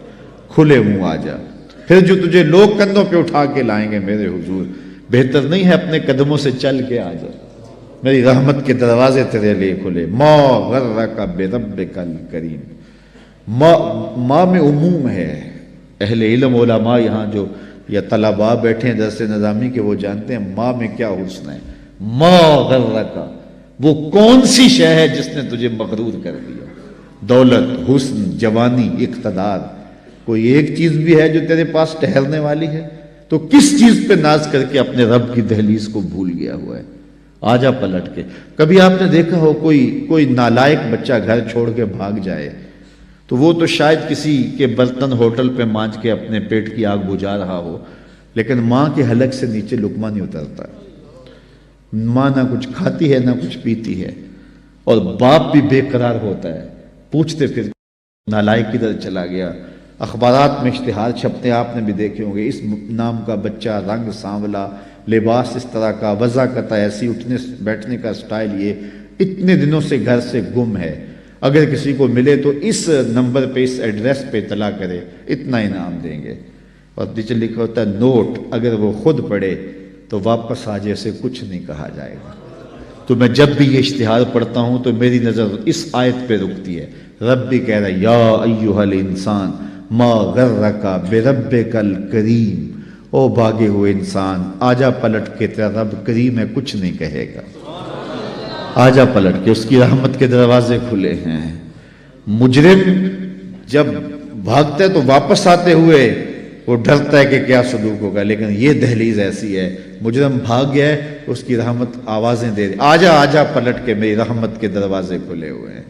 کھلے منہ آجا، پھر جو تجھے لوگ کندھوں پہ اٹھا کے لائیں گے میرے حضور، بہتر نہیں ہے اپنے قدموں سے چل کے آجا، میری رحمت کے دروازے تیرے لیے کھلے۔ ما غرک بربک الکریم، ماں میں عموم ہے، اہل علم علماء یہاں جو یا طلباء بیٹھے ہیں درس نظامی کے وہ جانتے ہیں ماں میں کیا حسن ہے۔ ما غرک، وہ کون سی شے ہے جس نے تجھے مغرور کر دیا؟ دولت، حسن، جوانی، اقتدار، کوئی ایک چیز بھی ہے جو تیرے پاس ٹھہرنے والی ہے؟ تو کس چیز پہ ناز کر کے اپنے رب کی دہلیز کو بھول گیا ہوا ہے؟ آجا پلٹ کے. کبھی آپ نے دیکھا ہو کوئی نالائق بچہ گھر چھوڑ کے بھاگ جائے تو وہ تو شاید کسی کے برتن ہوٹل پہ مانج کے اپنے پیٹ کی آگ بجھا رہا ہو، لیکن ماں کے حلق سے نیچے لقمہ نہیں اترتا. ماں نہ کچھ کھاتی ہے نہ کچھ پیتی ہے، اور باپ بھی بے قرار ہوتا ہے، پوچھتے پھر نالائق کدھر چلا گیا. اخبارات میں اشتہار چھپتے آپ نے بھی دیکھے ہوں گے، اس نام کا بچہ، رنگ سانولا، لباس اس طرح کا، وضاقت ایسی، اٹھنے بیٹھنے کا سٹائل یہ، اتنے دنوں سے گھر سے گم ہے، اگر کسی کو ملے تو اس نمبر پہ، اس ایڈریس پہ اطلاع کرے، اتنا انعام دیں گے. اور نیچے لکھا ہوتا ہے نوٹ، اگر وہ خود پڑھے تو واپس آ جیسے کچھ نہیں کہا جائے گا. تو میں جب بھی یہ اشتہار پڑھتا ہوں تو میری نظر اس آیت پہ رکتی ہے. رب بھی کہہ رہا ہے یا ایھا الانسان ما غرک بربک الکریم، او بھاگے ہوئے انسان، آجا پلٹ کے، تیرا رب کریم ہے، کچھ نہیں کہے گا. آجا پلٹ کے، اس کی رحمت کے دروازے کھلے ہیں. مجرم جب بھاگتا ہے تو واپس آتے ہوئے وہ ڈرتا ہے کہ کیا سلوک ہوگا، لیکن یہ دہلیز ایسی ہے، مجرم بھاگ گیا ہے، اس کی رحمت آوازیں دے رہی، آجا آجا پلٹ کے، میری رحمت کے دروازے کھلے ہوئے ہیں.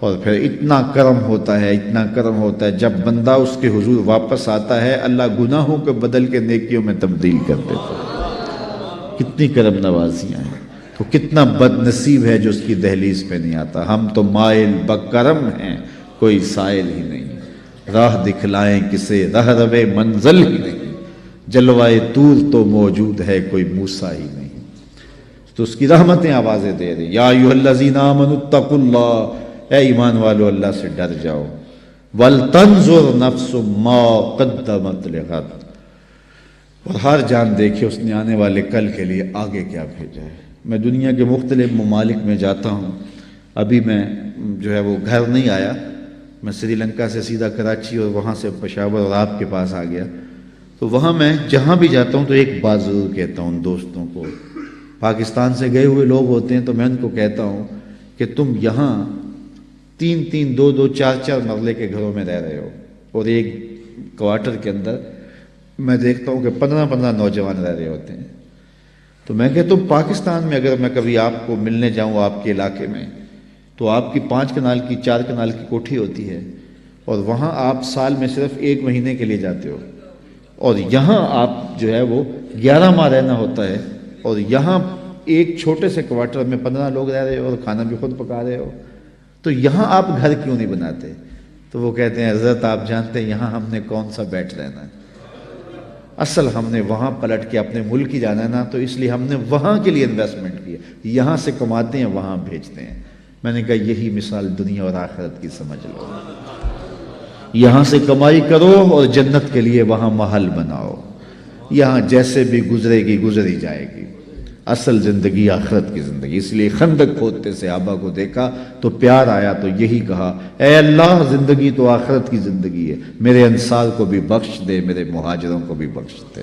اور پھر اتنا کرم ہوتا ہے، اتنا کرم ہوتا ہے، جب بندہ اس کے حضور واپس آتا ہے اللہ گناہوں کو بدل کے نیکیوں میں تبدیل کر دیتا ہے. کتنی کرم نوازیاں ہیں. تو کتنا بد نصیب ہے جو اس کی دہلیز پہ نہیں آتا. ہم تو مائل بکرم ہیں، کوئی سائل ہی نہیں، راہ دکھلائیں کسے، رہ روے منزل ہی نہیں، جلوائے طور تو موجود ہے، کوئی موسیٰ ہی نہیں. تو اس کی رحمتیں آوازیں دے رہی، یا ایھا الذین آمنوا اتقوا اللہ، اے ایمان والو اللہ سے ڈر جاؤ. وَلْتَنْظُرْ نَفْسٌ مَا قَدَّمَتْ لِغَدٍ، اور ہر جان دیکھے اس نے آنے والے کل کے لیے آگے کیا بھیجا ہے. میں دنیا کے مختلف ممالک میں جاتا ہوں. ابھی میں جو ہے وہ گھر نہیں آیا، میں سری لنکا سے سیدھا کراچی اور وہاں سے پشاور اور آپ کے پاس آ گیا. تو وہاں میں جہاں بھی جاتا ہوں تو ایک بات ضرور کہتا ہوں دوستوں کو. پاکستان سے گئے ہوئے لوگ ہوتے ہیں تو میں ان کو کہتا ہوں کہ تم یہاں 3-3 2-2 4-4 مرلے کے گھروں میں رہ رہے ہو، اور ایک کوارٹر کے اندر میں دیکھتا ہوں کہ 15-15 نوجوان رہ رہے ہوتے ہیں. تو میں کہتا ہوں پاکستان میں اگر میں کبھی آپ کو ملنے جاؤں آپ کے علاقے میں تو آپ کی 5 کنال کی 4 کنال کی کوٹھی ہوتی ہے، اور وہاں آپ سال میں صرف 1 مہینے کے لیے جاتے ہو، اور یہاں آپ جو ہے وہ 11 ماہ رہنا ہوتا ہے، اور یہاں ایک چھوٹے سے کوارٹر میں 15 لوگ رہ رہے ہو اور کھانا بھی خود پکا رہے ہو. تو یہاں آپ گھر کیوں نہیں بناتے؟ تو وہ کہتے ہیں حضرت آپ جانتے ہیں یہاں ہم نے کون سا بیٹھ رہنا ہے، اصل ہم نے وہاں پلٹ کے اپنے ملک ہی جانا ہے نا، تو اس لیے ہم نے وہاں کے لیے انویسٹمنٹ کیا، یہاں سے کماتے ہیں وہاں بھیجتے ہیں. میں نے کہا یہی مثال دنیا اور آخرت کی سمجھ لو. یہاں سے کمائی کرو اور جنت کے لیے وہاں محل بناؤ. یہاں جیسے بھی گزرے گی گزری جائے گی، اصل زندگی آخرت کی زندگی. اس لیے خندق کھودتے صحابہ کو دیکھا تو پیار آیا تو یہی کہا، اے اللہ زندگی تو آخرت کی زندگی ہے، میرے انصار کو بھی بخش دے، میرے مہاجروں کو بھی بخش دے.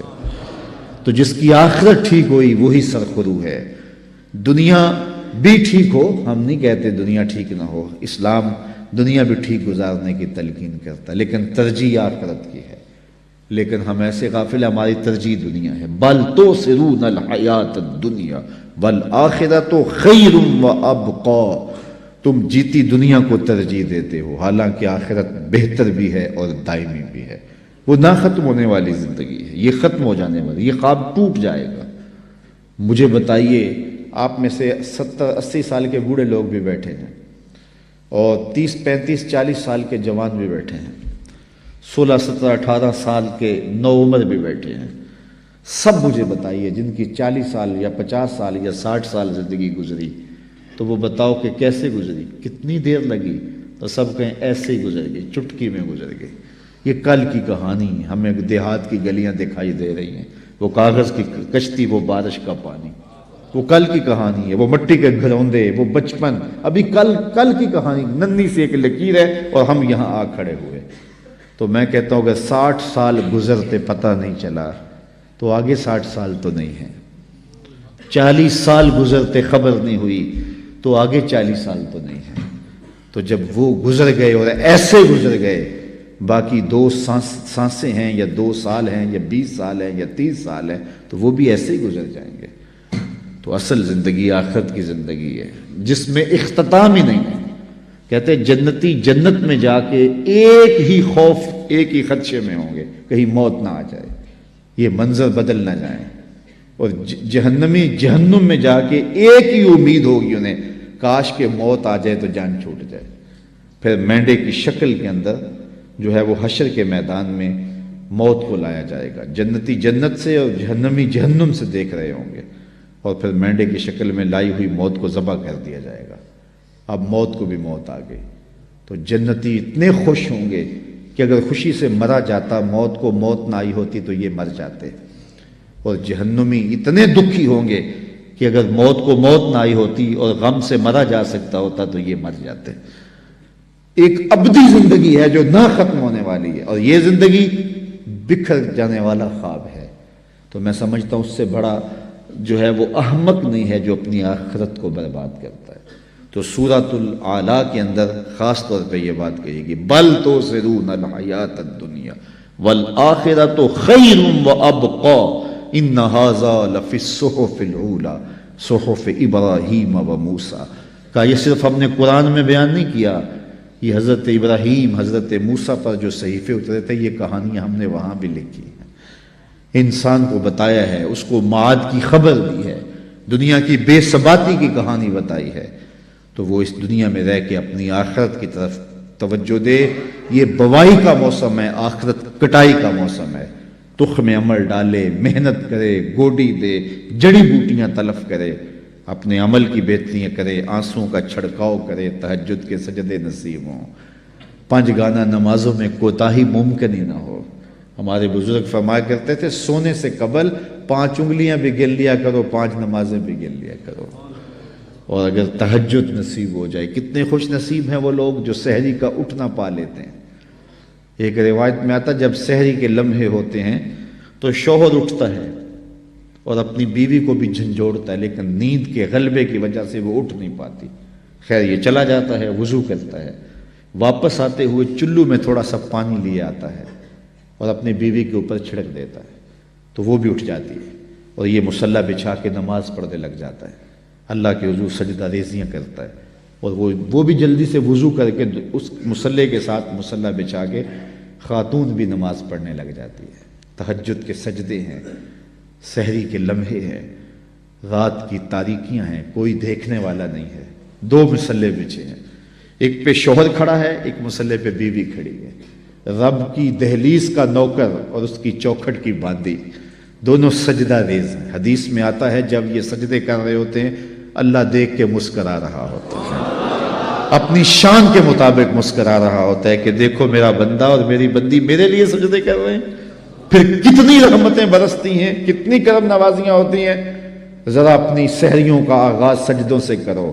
تو جس کی آخرت ٹھیک ہوئی وہی سرخرو ہے. دنیا بھی ٹھیک ہو، ہم نہیں کہتے دنیا ٹھیک نہ ہو، اسلام دنیا بھی ٹھیک گزارنے کی تلقین کرتا، لیکن ترجیح آخرت کی ہے. لیکن ہم ایسے غافل، ہماری ترجیح دنیا ہے. بل تؤثرون الحیات الدنیا والآخرۃ خیر وابقی، تم جیتی دنیا کو ترجیح دیتے ہو، حالانکہ آخرت بہتر بھی ہے اور دائمی بھی ہے. وہ نہ ختم ہونے والی زندگی ہے، یہ ختم ہو جانے والی، یہ خواب ٹوٹ جائے گا. مجھے بتائیے، آپ میں سے 70-80 سال کے بوڑھے لوگ بھی بیٹھے ہیں، اور 30-35-40 سال کے جوان بھی بیٹھے ہیں، 16-17-18 سال کے نوعمر بھی بیٹھے ہیں. سب مجھے بتائیے جن کی 40 سال یا 50 سال یا 60 سال زندگی گزری، تو وہ بتاؤ کہ کیسے گزری، کتنی دیر لگی؟ تو سب کہیں ایسے ہی گزر گئی، چٹکی میں گزر گئی. یہ کل کی کہانی، ہمیں دیہات کی گلیاں دکھائی دے رہی ہیں، وہ کاغذ کی کشتی، وہ بارش کا پانی، وہ کل کی کہانی ہے. وہ مٹی کے گھروندے، وہ بچپن، ابھی کل کی کہانی، ننھی سی ایک لکیر ہے اور ہم یہاں آ کھڑے ہوئے. تو میں کہتا ہوں کہ 60 سال گزرتے پتہ نہیں چلا تو آگے 60 سال تو نہیں ہے. 40 سال گزرتے خبر نہیں ہوئی تو آگے 40 سال تو نہیں ہے. تو جب وہ گزر گئے اور ایسے گزر گئے، باقی 2 سانسیں ہیں یا 2 سال ہیں یا 20 سال ہیں یا 30 سال ہیں، تو وہ بھی ایسے ہی گزر جائیں گے. تو اصل زندگی آخرت کی زندگی ہے جس میں اختتام ہی نہیں ہے۔ کہتے ہیں جنتی جنت میں جا کے ایک ہی خوف، ایک ہی خدشے میں ہوں گے کہیں موت نہ آ جائے، یہ منظر بدل نہ جائیں، اور جہنمی جہنم میں جا کے ایک ہی امید ہوگی انہیں، کاش کہ موت آ جائے تو جان چھوٹ جائے۔ پھر مینڈے کی شکل کے اندر جو ہے وہ حشر کے میدان میں موت کو لایا جائے گا، جنتی جنت سے اور جہنمی جہنم سے دیکھ رہے ہوں گے، اور پھر مینڈے کی شکل میں لائی ہوئی موت کو ذبح کر دیا جائے گا۔ اب موت کو بھی موت آ گئی، تو جنتی اتنے خوش ہوں گے کہ اگر خوشی سے مرا جاتا، موت کو موت نہ آئی ہوتی تو یہ مر جاتے، اور جہنمی اتنے دکھی ہوں گے کہ اگر موت کو موت نہ آئی ہوتی اور غم سے مرا جا سکتا ہوتا تو یہ مر جاتے۔ ایک ابدی زندگی ہے جو نہ ختم ہونے والی ہے، اور یہ زندگی بکھر جانے والا خواب ہے۔ تو میں سمجھتا ہوں اس سے بڑا جو ہے وہ احمق نہیں ہے جو اپنی آخرت کو برباد کرتا ہے۔ تو سورۃ الاعلیٰ کے اندر خاص طور پہ یہ بات کہی گی، بل تؤثرون الحیاۃ الدنیا والآخرۃ خیر وابقی ان ھذا لفی الصحف الأولی صحف ابراہیم وموسیٰ۔ کہا یہ صرف ہم نے قرآن میں بیان نہیں کیا، یہ حضرت ابراہیم، حضرت موسیٰ پر جو صحیفے اترے تھے یہ کہانیاں ہم نے وہاں بھی لکھی ہیں، انسان کو بتایا ہے، اس کو معاد کی خبر دی ہے، دنیا کی بے ثباتی کی کہانی بتائی ہے، تو وہ اس دنیا میں رہ کے اپنی آخرت کی طرف توجہ دے۔ یہ بوائی کا موسم ہے، آخرت کٹائی کا موسم ہے، تخم عمل ڈالے، محنت کرے، گوڈی دے، جڑی بوٹیاں تلف کرے، اپنے عمل کی بہتریاں کرے، آنسوں کا چھڑکاؤ کرے، تہجد کے سجدے نصیب ہوں، 5 گانا نمازوں میں کوتاہی ممکن ہی نہ ہو۔ ہمارے بزرگ فرمایا کرتے تھے سونے سے قبل 5 انگلیاں بھی گن لیا کرو، 5 نمازیں بھی گن لیا کرو، اور اگر تہجد نصیب ہو جائے۔ کتنے خوش نصیب ہیں وہ لوگ جو سحری کا اٹھنا پا لیتے ہیں۔ ایک روایت میں آتا جب سحری کے لمحے ہوتے ہیں تو شوہر اٹھتا ہے اور اپنی بیوی کو بھی جھنجھوڑتا ہے، لیکن نیند کے غلبے کی وجہ سے وہ اٹھ نہیں پاتی۔ خیر یہ چلا جاتا ہے، وضو کرتا ہے، واپس آتے ہوئے چلو میں تھوڑا سا پانی لے آتا ہے اور اپنی بیوی کے اوپر چھڑک دیتا ہے، تو وہ بھی اٹھ جاتی ہے، اور یہ مصلی بچھا کے نماز پڑھنے لگ جاتا ہے، اللہ کے حضور سجدہ ریزیاں کرتا ہے، اور وہ بھی جلدی سے وضو کر کے اس مصلی کے ساتھ مصلی بچھا کے خاتون بھی نماز پڑھنے لگ جاتی ہے۔ تہجد کے سجدے ہیں، سحری کے لمحے ہیں، رات کی تاریکیاں ہیں، کوئی دیکھنے والا نہیں ہے، 2 مصلی بچھے ہیں، ایک پہ شوہر کھڑا ہے، ایک مصلی پہ بیوی کھڑی ہے، رب کی دہلیز کا نوکر اور اس کی چوکھٹ کی باندی، دونوں سجدہ ریز ہیں۔ حدیث میں آتا ہے جب یہ سجدے کر رہے ہوتے ہیں اللہ دیکھ کے مسکرا رہا ہوتا ہے، اپنی شان کے مطابق مسکرا رہا ہوتا ہے کہ دیکھو میرا بندہ اور میری بندی میرے لیے سجدے کر رہے ہیں، پھر کتنی رحمتیں برستی ہیں، کتنی کرم نوازیاں ہوتی ہیں۔ ذرا اپنی سحریوں کا آغاز سجدوں سے کرو،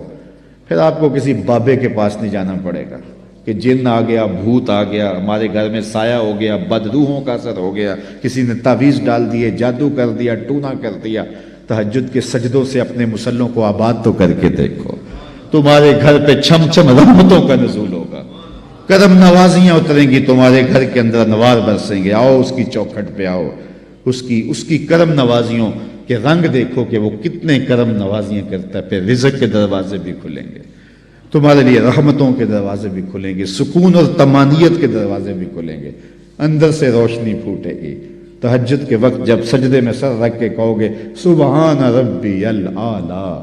پھر آپ کو کسی بابے کے پاس نہیں جانا پڑے گا کہ جن آ گیا، بھوت آ گیا، ہمارے گھر میں سایہ ہو گیا، بد روحوں کا اثر ہو گیا، کسی نے تعویذ ڈال دیے، جادو کر دیا، ٹونا کر دیا۔ تہجد کے سجدوں سے اپنے مسلوں کو آباد تو کر کے دیکھو، تمہارے گھر پہ چھم چھم رحمتوں کا نزول ہوگا، کرم نوازیاں اتریں گی تمہارے گھر کے اندر، انوار برسیں گے۔ آؤ اس کی چوکھٹ پہ آؤ، اس کی کرم نوازیوں کے رنگ دیکھو کہ وہ کتنے کرم نوازیاں کرتا ہے، پھر رزق کے دروازے بھی کھلیں گے تمہارے لیے، رحمتوں کے دروازے بھی کھلیں گے، سکون اور طمانینت کے دروازے بھی کھلیں گے، اندر سے روشنی پھوٹے گی۔ تہجد کے وقت جب سجدے میں سر رکھ کے کہو گے سبحان ربی الاعلیٰ،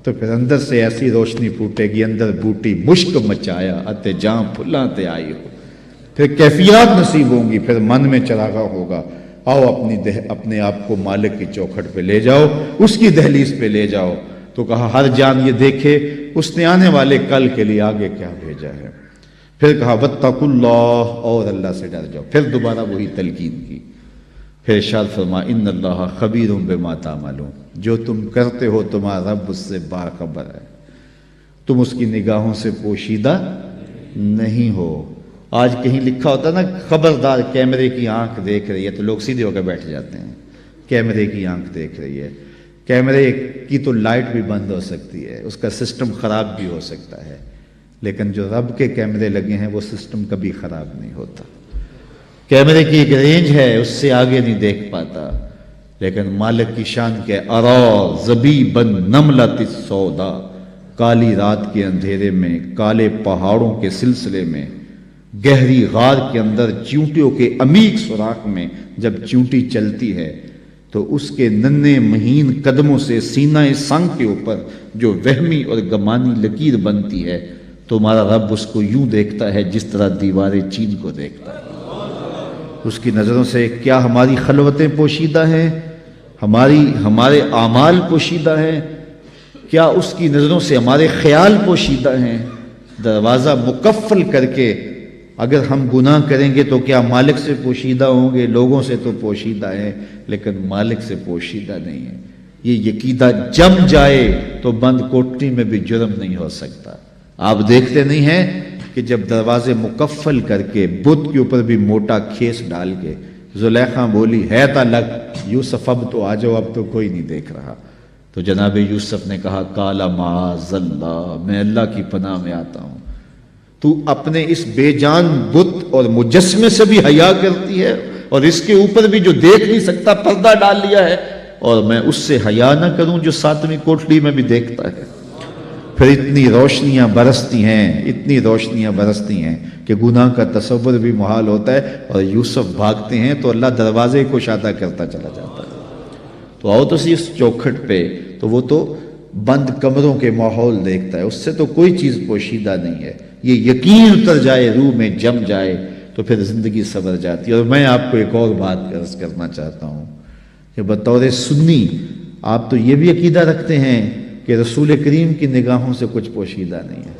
تو پھر اندر سے ایسی روشنی پھوٹے گی، اندر بوٹی مشک مچایا اتے جاں پھلاں تے آئی ہو، پھر کیفیات نصیب ہوں گی، پھر من میں چراغاں ہوگا۔ آؤ اپنے آپ کو مالک کی چوکھٹ پہ لے جاؤ، اس کی دہلیز پہ لے جاؤ۔ تو کہا ہر جان یہ دیکھے اس نے آنے والے کل کے لیے آگے کیا بھیجا ہے۔ پھر کہا واتقوا اللہ، اور اللہ سے ڈر جاؤ۔ پھر دوبارہ وہی تلقین کی، پھر ارشاد فرما ان اللہ خبیر بما تعملون، جو تم کرتے ہو تمہارا رب اس سے باخبر ہے، تم اس کی نگاہوں سے پوشیدہ نہیں ہو۔ آج کہیں لکھا ہوتا نا خبردار کیمرے کی آنکھ دیکھ رہی ہے، تو لوگ سیدھے ہو کے بیٹھ جاتے ہیں، کیمرے کی آنکھ دیکھ رہی ہے۔ کیمرے کی تو لائٹ بھی بند ہو سکتی ہے، اس کا سسٹم خراب بھی ہو سکتا ہے، لیکن جو رب کے کیمرے لگے ہیں وہ سسٹم کبھی خراب نہیں ہوتا۔ کیمرے کی ایک رینج ہے، اس سے آگے نہیں دیکھ پاتا، لیکن مالک کی شان کے ارا زبیبن نملۃ السودا، کالی رات کے اندھیرے میں، کالے پہاڑوں کے سلسلے میں، گہری غار کے اندر چیونٹیوں کے عمیق سوراخ میں جب چیونٹی چلتی ہے تو اس کے ننھے مہین قدموں سے سینہ سنگ کے اوپر جو وہمی اور گمانی لکیر بنتی ہے، تمہارا رب اس کو یوں دیکھتا ہے جس طرح دیوار چین کو دیکھتا ہے۔ اس کی نظروں سے کیا ہماری خلوتیں پوشیدہ ہیں، ہمارے اعمال پوشیدہ ہیں؟ کیا اس کی نظروں سے ہمارے خیال پوشیدہ ہیں؟ دروازہ مقفل کر کے اگر ہم گناہ کریں گے تو کیا مالک سے پوشیدہ ہوں گے؟ لوگوں سے تو پوشیدہ ہیں لیکن مالک سے پوشیدہ نہیں ہے۔ یہ عقیدہ جم جائے تو بند کوٹری میں بھی جرم نہیں ہو سکتا۔ آپ دیکھتے نہیں ہیں کہ جب دروازے مقفل کر کے بت کے اوپر بھی موٹا کھیس ڈال کے زلیخا بولی ہے تا لگ یوسف اب تو آ جاؤ، اب تو کوئی نہیں دیکھ رہا، تو جناب یوسف نے کہا کالا معاذ اللہ، میں اللہ کی پناہ میں آتا ہوں، تو اپنے اس بے جان بت اور مجسمے سے بھی حیا کرتی ہے اور اس کے اوپر بھی جو دیکھ نہیں سکتا پردہ ڈال لیا ہے، اور میں اس سے حیا نہ کروں جو ساتویں کوٹڑی میں بھی دیکھتا ہے۔ پھر اتنی روشنیاں برستی ہیں کہ گناہ کا تصور بھی محال ہوتا ہے، اور یوسف بھاگتے ہیں تو اللہ دروازے کو کشادہ کرتا چلا جاتا ہے۔ تو آؤ تو سی اس چوکھٹ پہ، تو وہ تو بند کمروں کے ماحول دیکھتا ہے، اس سے تو کوئی چیز پوشیدہ نہیں ہے۔ یہ یقین اتر جائے، روح میں جم جائے تو پھر زندگی سنور جاتی ہے۔ اور میں آپ کو ایک اور بات عرض کرنا چاہتا ہوں کہ بطور سنی آپ تو یہ بھی عقیدہ رکھتے ہیں کہ رسول کریم کی نگاہوں سے کچھ پوشیدہ نہیں ہے،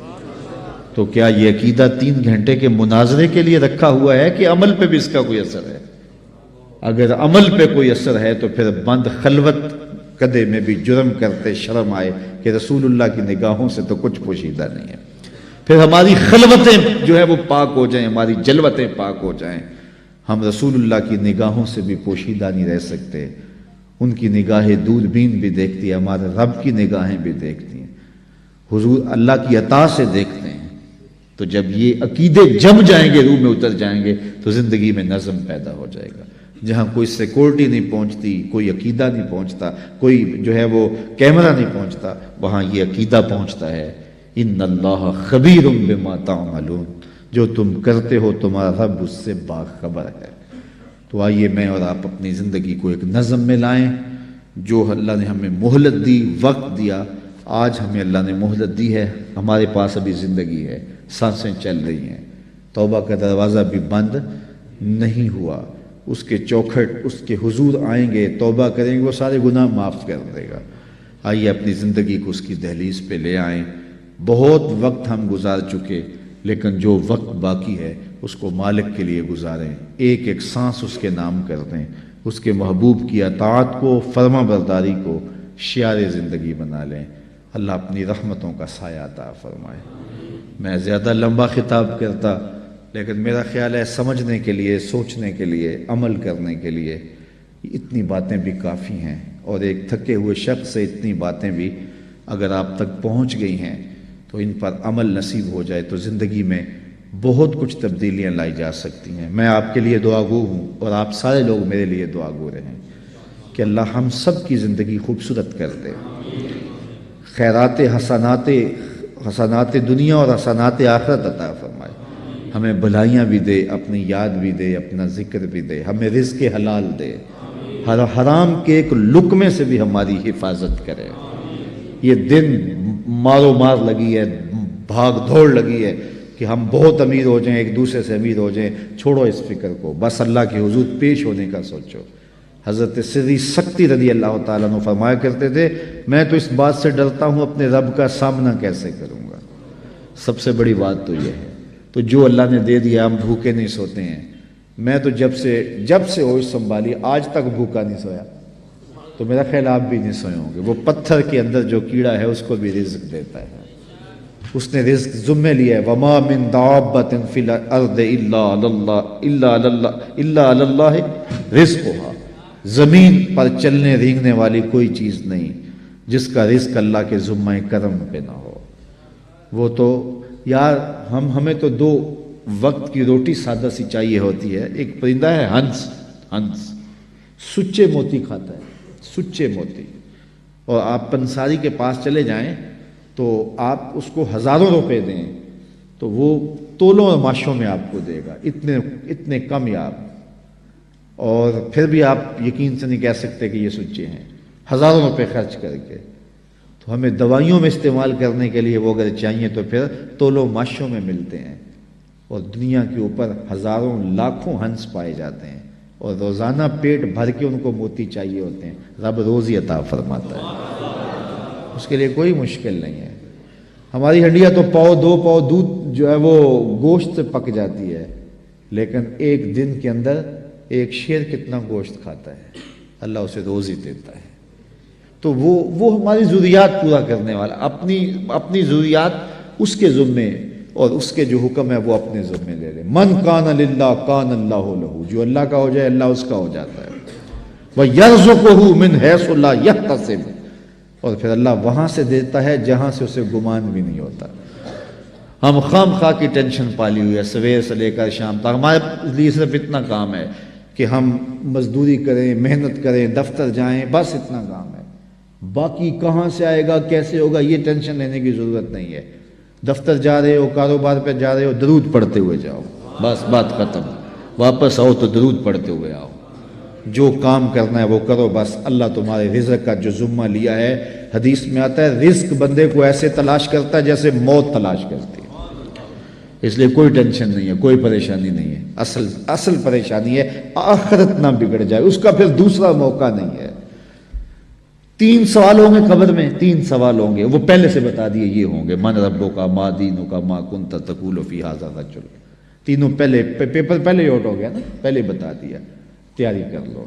تو کیا یہ عقیدہ 3 گھنٹے کے مناظرے کے لیے رکھا ہوا ہے کہ عمل پہ بھی اس کا کوئی اثر ہے؟ اگر عمل پہ کوئی اثر ہے تو پھر بند خلوت کدے میں بھی جرم کرتے شرم آئے کہ رسول اللہ کی نگاہوں سے تو کچھ پوشیدہ نہیں ہے۔ پھر ہماری خلوتیں جو ہے وہ پاک ہو جائیں، ہماری جلوتیں پاک ہو جائیں، ہم رسول اللہ کی نگاہوں سے بھی پوشیدہ نہیں رہ سکتے۔ ان کی نگاہیں دوربین بھی دیکھتی ہے، ہمارے رب کی نگاہیں بھی دیکھتی ہیں، حضور اللہ کی عطا سے دیکھتے ہیں۔ تو جب یہ عقیدے جم جائیں گے، روح میں اتر جائیں گے، تو زندگی میں نظم پیدا ہو جائے گا۔ جہاں کوئی سیکورٹی نہیں پہنچتی، کوئی عقیدہ نہیں پہنچتا، کوئی جو ہے وہ کیمرہ نہیں پہنچتا، وہاں یہ عقیدہ پہنچتا ہے ان اللہ خبیر بما تعملون، جو تم کرتے ہو تمہارا رب اس سے باخبر ہے۔ تو آئیے میں اور آپ اپنی زندگی کو ایک نظم میں لائیں۔ جو اللہ نے ہمیں مہلت دی، وقت دیا، آج ہمیں اللہ نے مہلت دی ہے، ہمارے پاس ابھی زندگی ہے، سانسیں چل رہی ہیں، توبہ کا دروازہ بھی بند نہیں ہوا، اس کے چوکھٹ، اس کے حضور آئیں گے، توبہ کریں گے، وہ سارے گناہ معاف کر دے گا۔ آئیے اپنی زندگی کو اس کی دہلیز پہ لے آئیں۔ بہت وقت ہم گزار چکے، لیکن جو وقت باقی ہے اس کو مالک کے لیے گزاریں، ایک ایک سانس اس کے نام کر دیں، اس کے محبوب کی اطاعت کو، فرما برداری کو شعار زندگی بنا لیں۔ اللہ اپنی رحمتوں کا سایہ عطا فرمائے۔ میں زیادہ لمبا خطاب کرتا، لیکن میرا خیال ہے سمجھنے کے لیے، سوچنے کے لیے، عمل کرنے کے لیے اتنی باتیں بھی کافی ہیں، اور ایک تھکے ہوئے شخص سے اتنی باتیں بھی اگر آپ تک پہنچ گئی ہیں تو ان پر عمل نصیب ہو جائے تو زندگی میں بہت کچھ تبدیلیاں لائی جا سکتی ہیں۔ میں آپ کے لیے دعا گو ہوں، اور آپ سارے لوگ میرے لیے دعا گو رہے ہیں کہ اللہ ہم سب کی زندگی خوبصورت کر دے، خیرات حسنات دنیا اور حسنات آخرت عطا فرمائے، ہمیں بھلائیاں بھی دے، اپنی یاد بھی دے، اپنا ذکر بھی دے، ہمیں رزق حلال دے، ہر حرام کے ایک لقمے سے بھی ہماری حفاظت کرے۔ یہ دن مارو مار لگی ہے، بھاگ دوڑ لگی ہے کہ ہم بہت امیر ہو جائیں، ایک دوسرے سے امیر ہو جائیں، چھوڑو اس فکر کو، بس اللہ کے حضور پیش ہونے کا سوچو۔ حضرت سری سکتی رضی اللہ تعالیٰ عنہ فرمایا کرتے تھے، میں تو اس بات سے ڈرتا ہوں اپنے رب کا سامنا کیسے کروں گا۔ سب سے بڑی بات تو یہ ہے، تو جو اللہ نے دے دیا ہم بھوکے نہیں سوتے ہیں۔ میں تو جب سے ہوش سنبھالی آج تک بھوکا نہیں سویا، تو میرا خیال آپ بھی نہیں سوئے ہوں گے۔ وہ پتھر کے اندر جو کیڑا ہے اس کو بھی رزق دیتا ہے، اس نے رزق ذمہ لیا ہے۔ وَمَا مِن دَابَّةٍ فِي الْأَرْضِ إِلَّا عَلَى اللَّهِ رِزْقُهَا، زمین پر چلنے رینگنے والی کوئی چیز نہیں جس کا رزق اللہ کے ذمہ کرم پہ نہ ہو۔ وہ تو یار ہمیں تو 2 وقت کی روٹی سادہ سی چاہیے ہوتی ہے۔ ایک پرندہ ہے ہنس، سچے موتی کھاتا ہے، سچے موتی. اور آپ پنساری کے پاس چلے جائیں تو آپ اس کو ہزاروں روپے دیں تو وہ تولوں اور ماشوں میں آپ کو دے گا، اتنے کم یاب. اور پھر بھی آپ یقین سے نہیں کہہ سکتے کہ یہ سچے ہیں، ہزاروں روپے خرچ کر کے. تو ہمیں دوائیوں میں استعمال کرنے کے لیے وہ اگر چاہیے تو پھر تولوں ماشوں میں ملتے ہیں. اور دنیا کے اوپر ہزاروں لاکھوں ہنس پائے جاتے ہیں اور روزانہ پیٹ بھر کے ان کو موتی چاہیے ہوتے ہیں. رب روزی عطا فرماتا ہے، اس کے لیے کوئی مشکل نہیں ہے. ہماری ہنڈیا تو دو پاؤ دودھ جو ہے وہ گوشت سے پک جاتی ہے، لیکن ایک دن کے اندر ایک شیر کتنا گوشت کھاتا ہے، اللہ اسے روزی دیتا ہے. تو وہ ہماری ضروریات پورا کرنے والا، اپنی ضروریات اس کے ذمے اور اس کے جو حکم ہے وہ اپنے ذمے لے لے. من کان للہ کان اللہ لہ، جو اللہ کا ہو جائے اللہ اس کا ہو جاتا ہے. وَيَرْزُقُهُ مِنْ حَيْثُ لَا يَحْتَسِبُ، اور پھر اللہ وہاں سے دیتا ہے جہاں سے اسے گمان بھی نہیں ہوتا. ہم خام خواہ کی ٹینشن پالی ہوئی ہے سویر سے لے کر شام تک. ہمارے لیے صرف اتنا کام ہے کہ ہم مزدوری کریں، محنت کریں، دفتر جائیں، بس اتنا کام ہے. باقی کہاں سے آئے گا، کیسے ہوگا، یہ ٹینشن لینے کی ضرورت نہیں ہے. دفتر جا رہے ہو، کاروبار پہ جا رہے ہو، درود پڑھتے ہوئے جاؤ، بس بات ختم. واپس آؤ تو درود پڑھتے ہوئے آؤ. جو کام کرنا ہے وہ کرو، بس اللہ تمہارے رزق کا جو ذمہ لیا ہے. حدیث میں آتا ہے رزق بندے کو ایسے تلاش کرتا ہے جیسے موت تلاش کرتی ہے. اس لیے کوئی ٹینشن نہیں ہے، کوئی پریشانی نہیں ہے. اصل پریشانی ہے آخرت نہ بگڑ جائے، اس کا پھر دوسرا موقع نہیں ہے. 3 سوال ہوں گے قبر میں، 3 سوال ہوں گے، وہ پہلے سے بتا دیے یہ ہوں گے. من ربک ما دینک ما کنت تقول فی ھذا الرجل. تینوں پہلے پیپر پہلے ہی آؤٹ ہو گیا نا، پہلے بتا دیا. تیاری کر لو.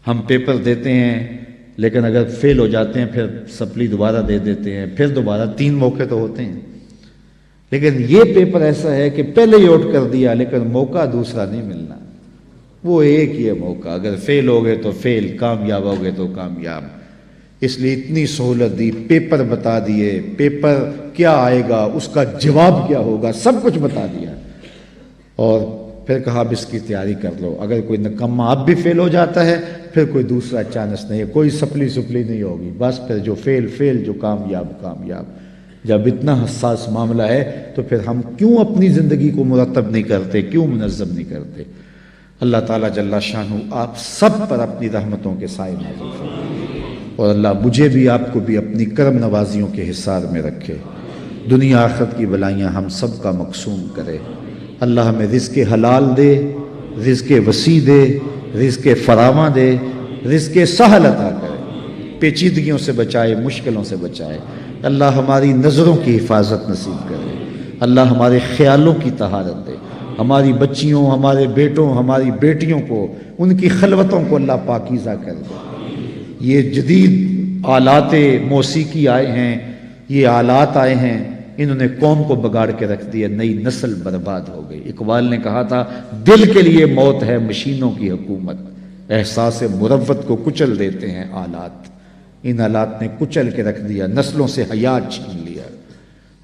ہم پیپر دیتے ہیں لیکن اگر فیل ہو جاتے ہیں پھر سپلی دوبارہ دے دیتے ہیں، پھر دوبارہ 3 موقع تو ہوتے ہیں. لیکن یہ پیپر ایسا ہے کہ پہلے ہی آؤٹ کر دیا لیکن موقع دوسرا نہیں ملنا. وہ ایک ہی ہے موقع، اگر فیل ہو گئے تو فیل، کامیاب ہو گئے تو کامیاب. اس لیے اتنی سہولت دی، پیپر بتا دیے، پیپر کیا آئے گا، اس کا جواب کیا ہوگا، سب کچھ بتا دیا. اور پھر کہا اب اس کی تیاری کر لو. اگر کوئی نکمہ اب بھی فیل ہو جاتا ہے پھر کوئی دوسرا چانس نہیں ہے، کوئی سپلی نہیں ہوگی، بس پھر جو فیل جو کامیاب. جب اتنا حساس معاملہ ہے تو پھر ہم کیوں اپنی زندگی کو مرتب نہیں کرتے، کیوں منظم نہیں کرتے. اللہ تعالیٰ جل شانہ آپ سب پر اپنی رحمتوں کے سائے نازل فرمائے، اور اللہ مجھے بھی آپ کو بھی اپنی کرم نوازیوں کے حصار میں رکھے. دنیا آخرت کی بلائیاں ہم سب کا مقسوم کرے. اللہ ہمیں رزق حلال دے، رزق وسیع دے، رزق فراواں دے، رزق سہل عطا کرے، پیچیدگیوں سے بچائے، مشکلوں سے بچائے. اللہ ہماری نظروں کی حفاظت نصیب کرے. اللہ ہمارے خیالوں کی طہارت دے. ہماری بچیوں، ہمارے بیٹوں، ہماری بیٹیوں کو، ان کی خلوتوں کو اللہ پاکیزہ کر دے. یہ جدید آلات موسیقی آئے ہیں، یہ آلات آئے ہیں، انہوں نے قوم کو بگاڑ کے رکھ دیا، نئی نسل برباد ہو گئی. اقبال نے کہا تھا دل کے لیے موت ہے مشینوں کی حکومت، احساس مروت کو کچل دیتے ہیں آلات. ان آلات نے کچل کے رکھ دیا، نسلوں سے حیا چھین لیا.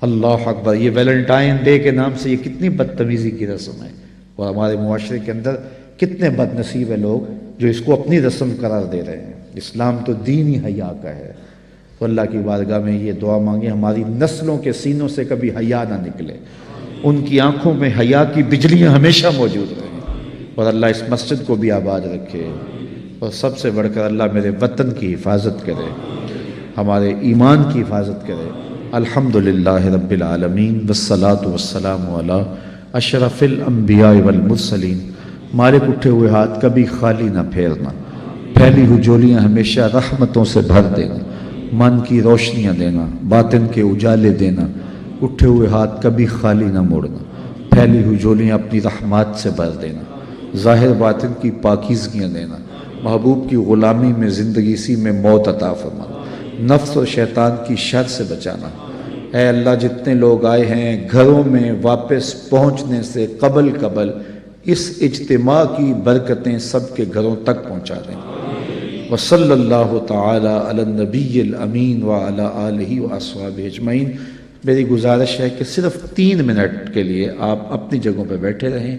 اللہ اکبر. یہ ویلنٹائن ڈے کے نام سے یہ کتنی بدتمیزی کی رسم ہے، اور ہمارے معاشرے کے اندر کتنے بد نصیب ہیں لوگ جو اس کو اپنی رسم قرار دے رہے ہیں. اسلام تو دین ہی حیا کا ہے. تو اللہ کی بارگاہ میں یہ دعا مانگے ہماری نسلوں کے سینوں سے کبھی حیا نہ نکلے، ان کی آنکھوں میں حیا کی بجلیاں ہمیشہ موجود رہیں، اور اللہ اس مسجد کو بھی آباد رکھے. اور سب سے بڑھ کر اللہ میرے وطن کی حفاظت کرے، ہمارے ایمان کی حفاظت کرے. الحمدللہ رب العالمین، والصلاة والسلام علی اشرف الانبیاء والمرسلین. مالک اٹھے ہوئے ہاتھ کبھی خالی نہ پھیرنا، پھیلی ہوئی جولیاں ہمیشہ رحمتوں سے بھر دینا، من کی روشنیاں دینا، باطن کے اجالے دینا. اٹھے ہوئے ہاتھ کبھی خالی نہ موڑنا، پھیلی ہوئی جولیاں اپنی رحمات سے بھر دینا، ظاہر باطن کی پاکیزگیاں دینا. محبوب کی غلامی میں زندگی سی میں موت عطا فرمانا، نفس اور شیطان کی شر سے بچانا. اے اللہ جتنے لوگ آئے ہیں گھروں میں واپس پہنچنے سے قبل اس اجتماع کی برکتیں سب کے گھروں تک پہنچا دیں. وصلی اللہ تعالی علی النبی الامین وعلی آلہ واصحابہ اجمعین. میری گزارش ہے کہ صرف 3 منٹ کے لیے آپ اپنی جگہوں پہ بیٹھے رہیں.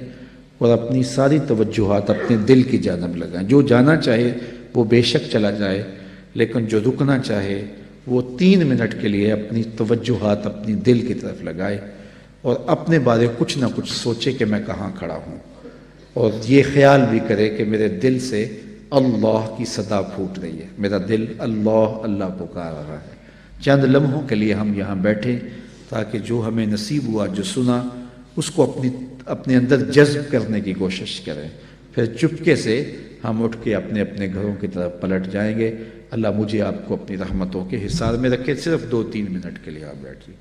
اور اپنی ساری توجہات اپنے دل کی جانب لگائیں۔ جو جانا چاہے وہ بے شک چلا جائے، لیکن جو رکنا چاہے وہ 3 منٹ کے لیے اپنی توجہات اپنی دل کی طرف لگائے اور اپنے بارے کچھ نہ کچھ سوچے کہ میں کہاں کھڑا ہوں، اور یہ خیال بھی کرے کہ میرے دل سے اللہ کی صدا پھوٹ رہی ہے، میرا دل اللہ اللہ پکار رہا ہے۔ چند لمحوں کے لیے ہم یہاں بیٹھے تاکہ جو ہمیں نصیب ہوا، جو سنا، اس کو اپنے اندر جذب کرنے کی کوشش کریں، پھر چپکے سے ہم اٹھ کے اپنے اپنے گھروں کی طرف پلٹ جائیں گے۔ اللہ مجھے آپ کو اپنی رحمتوں کے حصار میں رکھے۔ صرف 2-3 منٹ کے لیے آپ بیٹھیے۔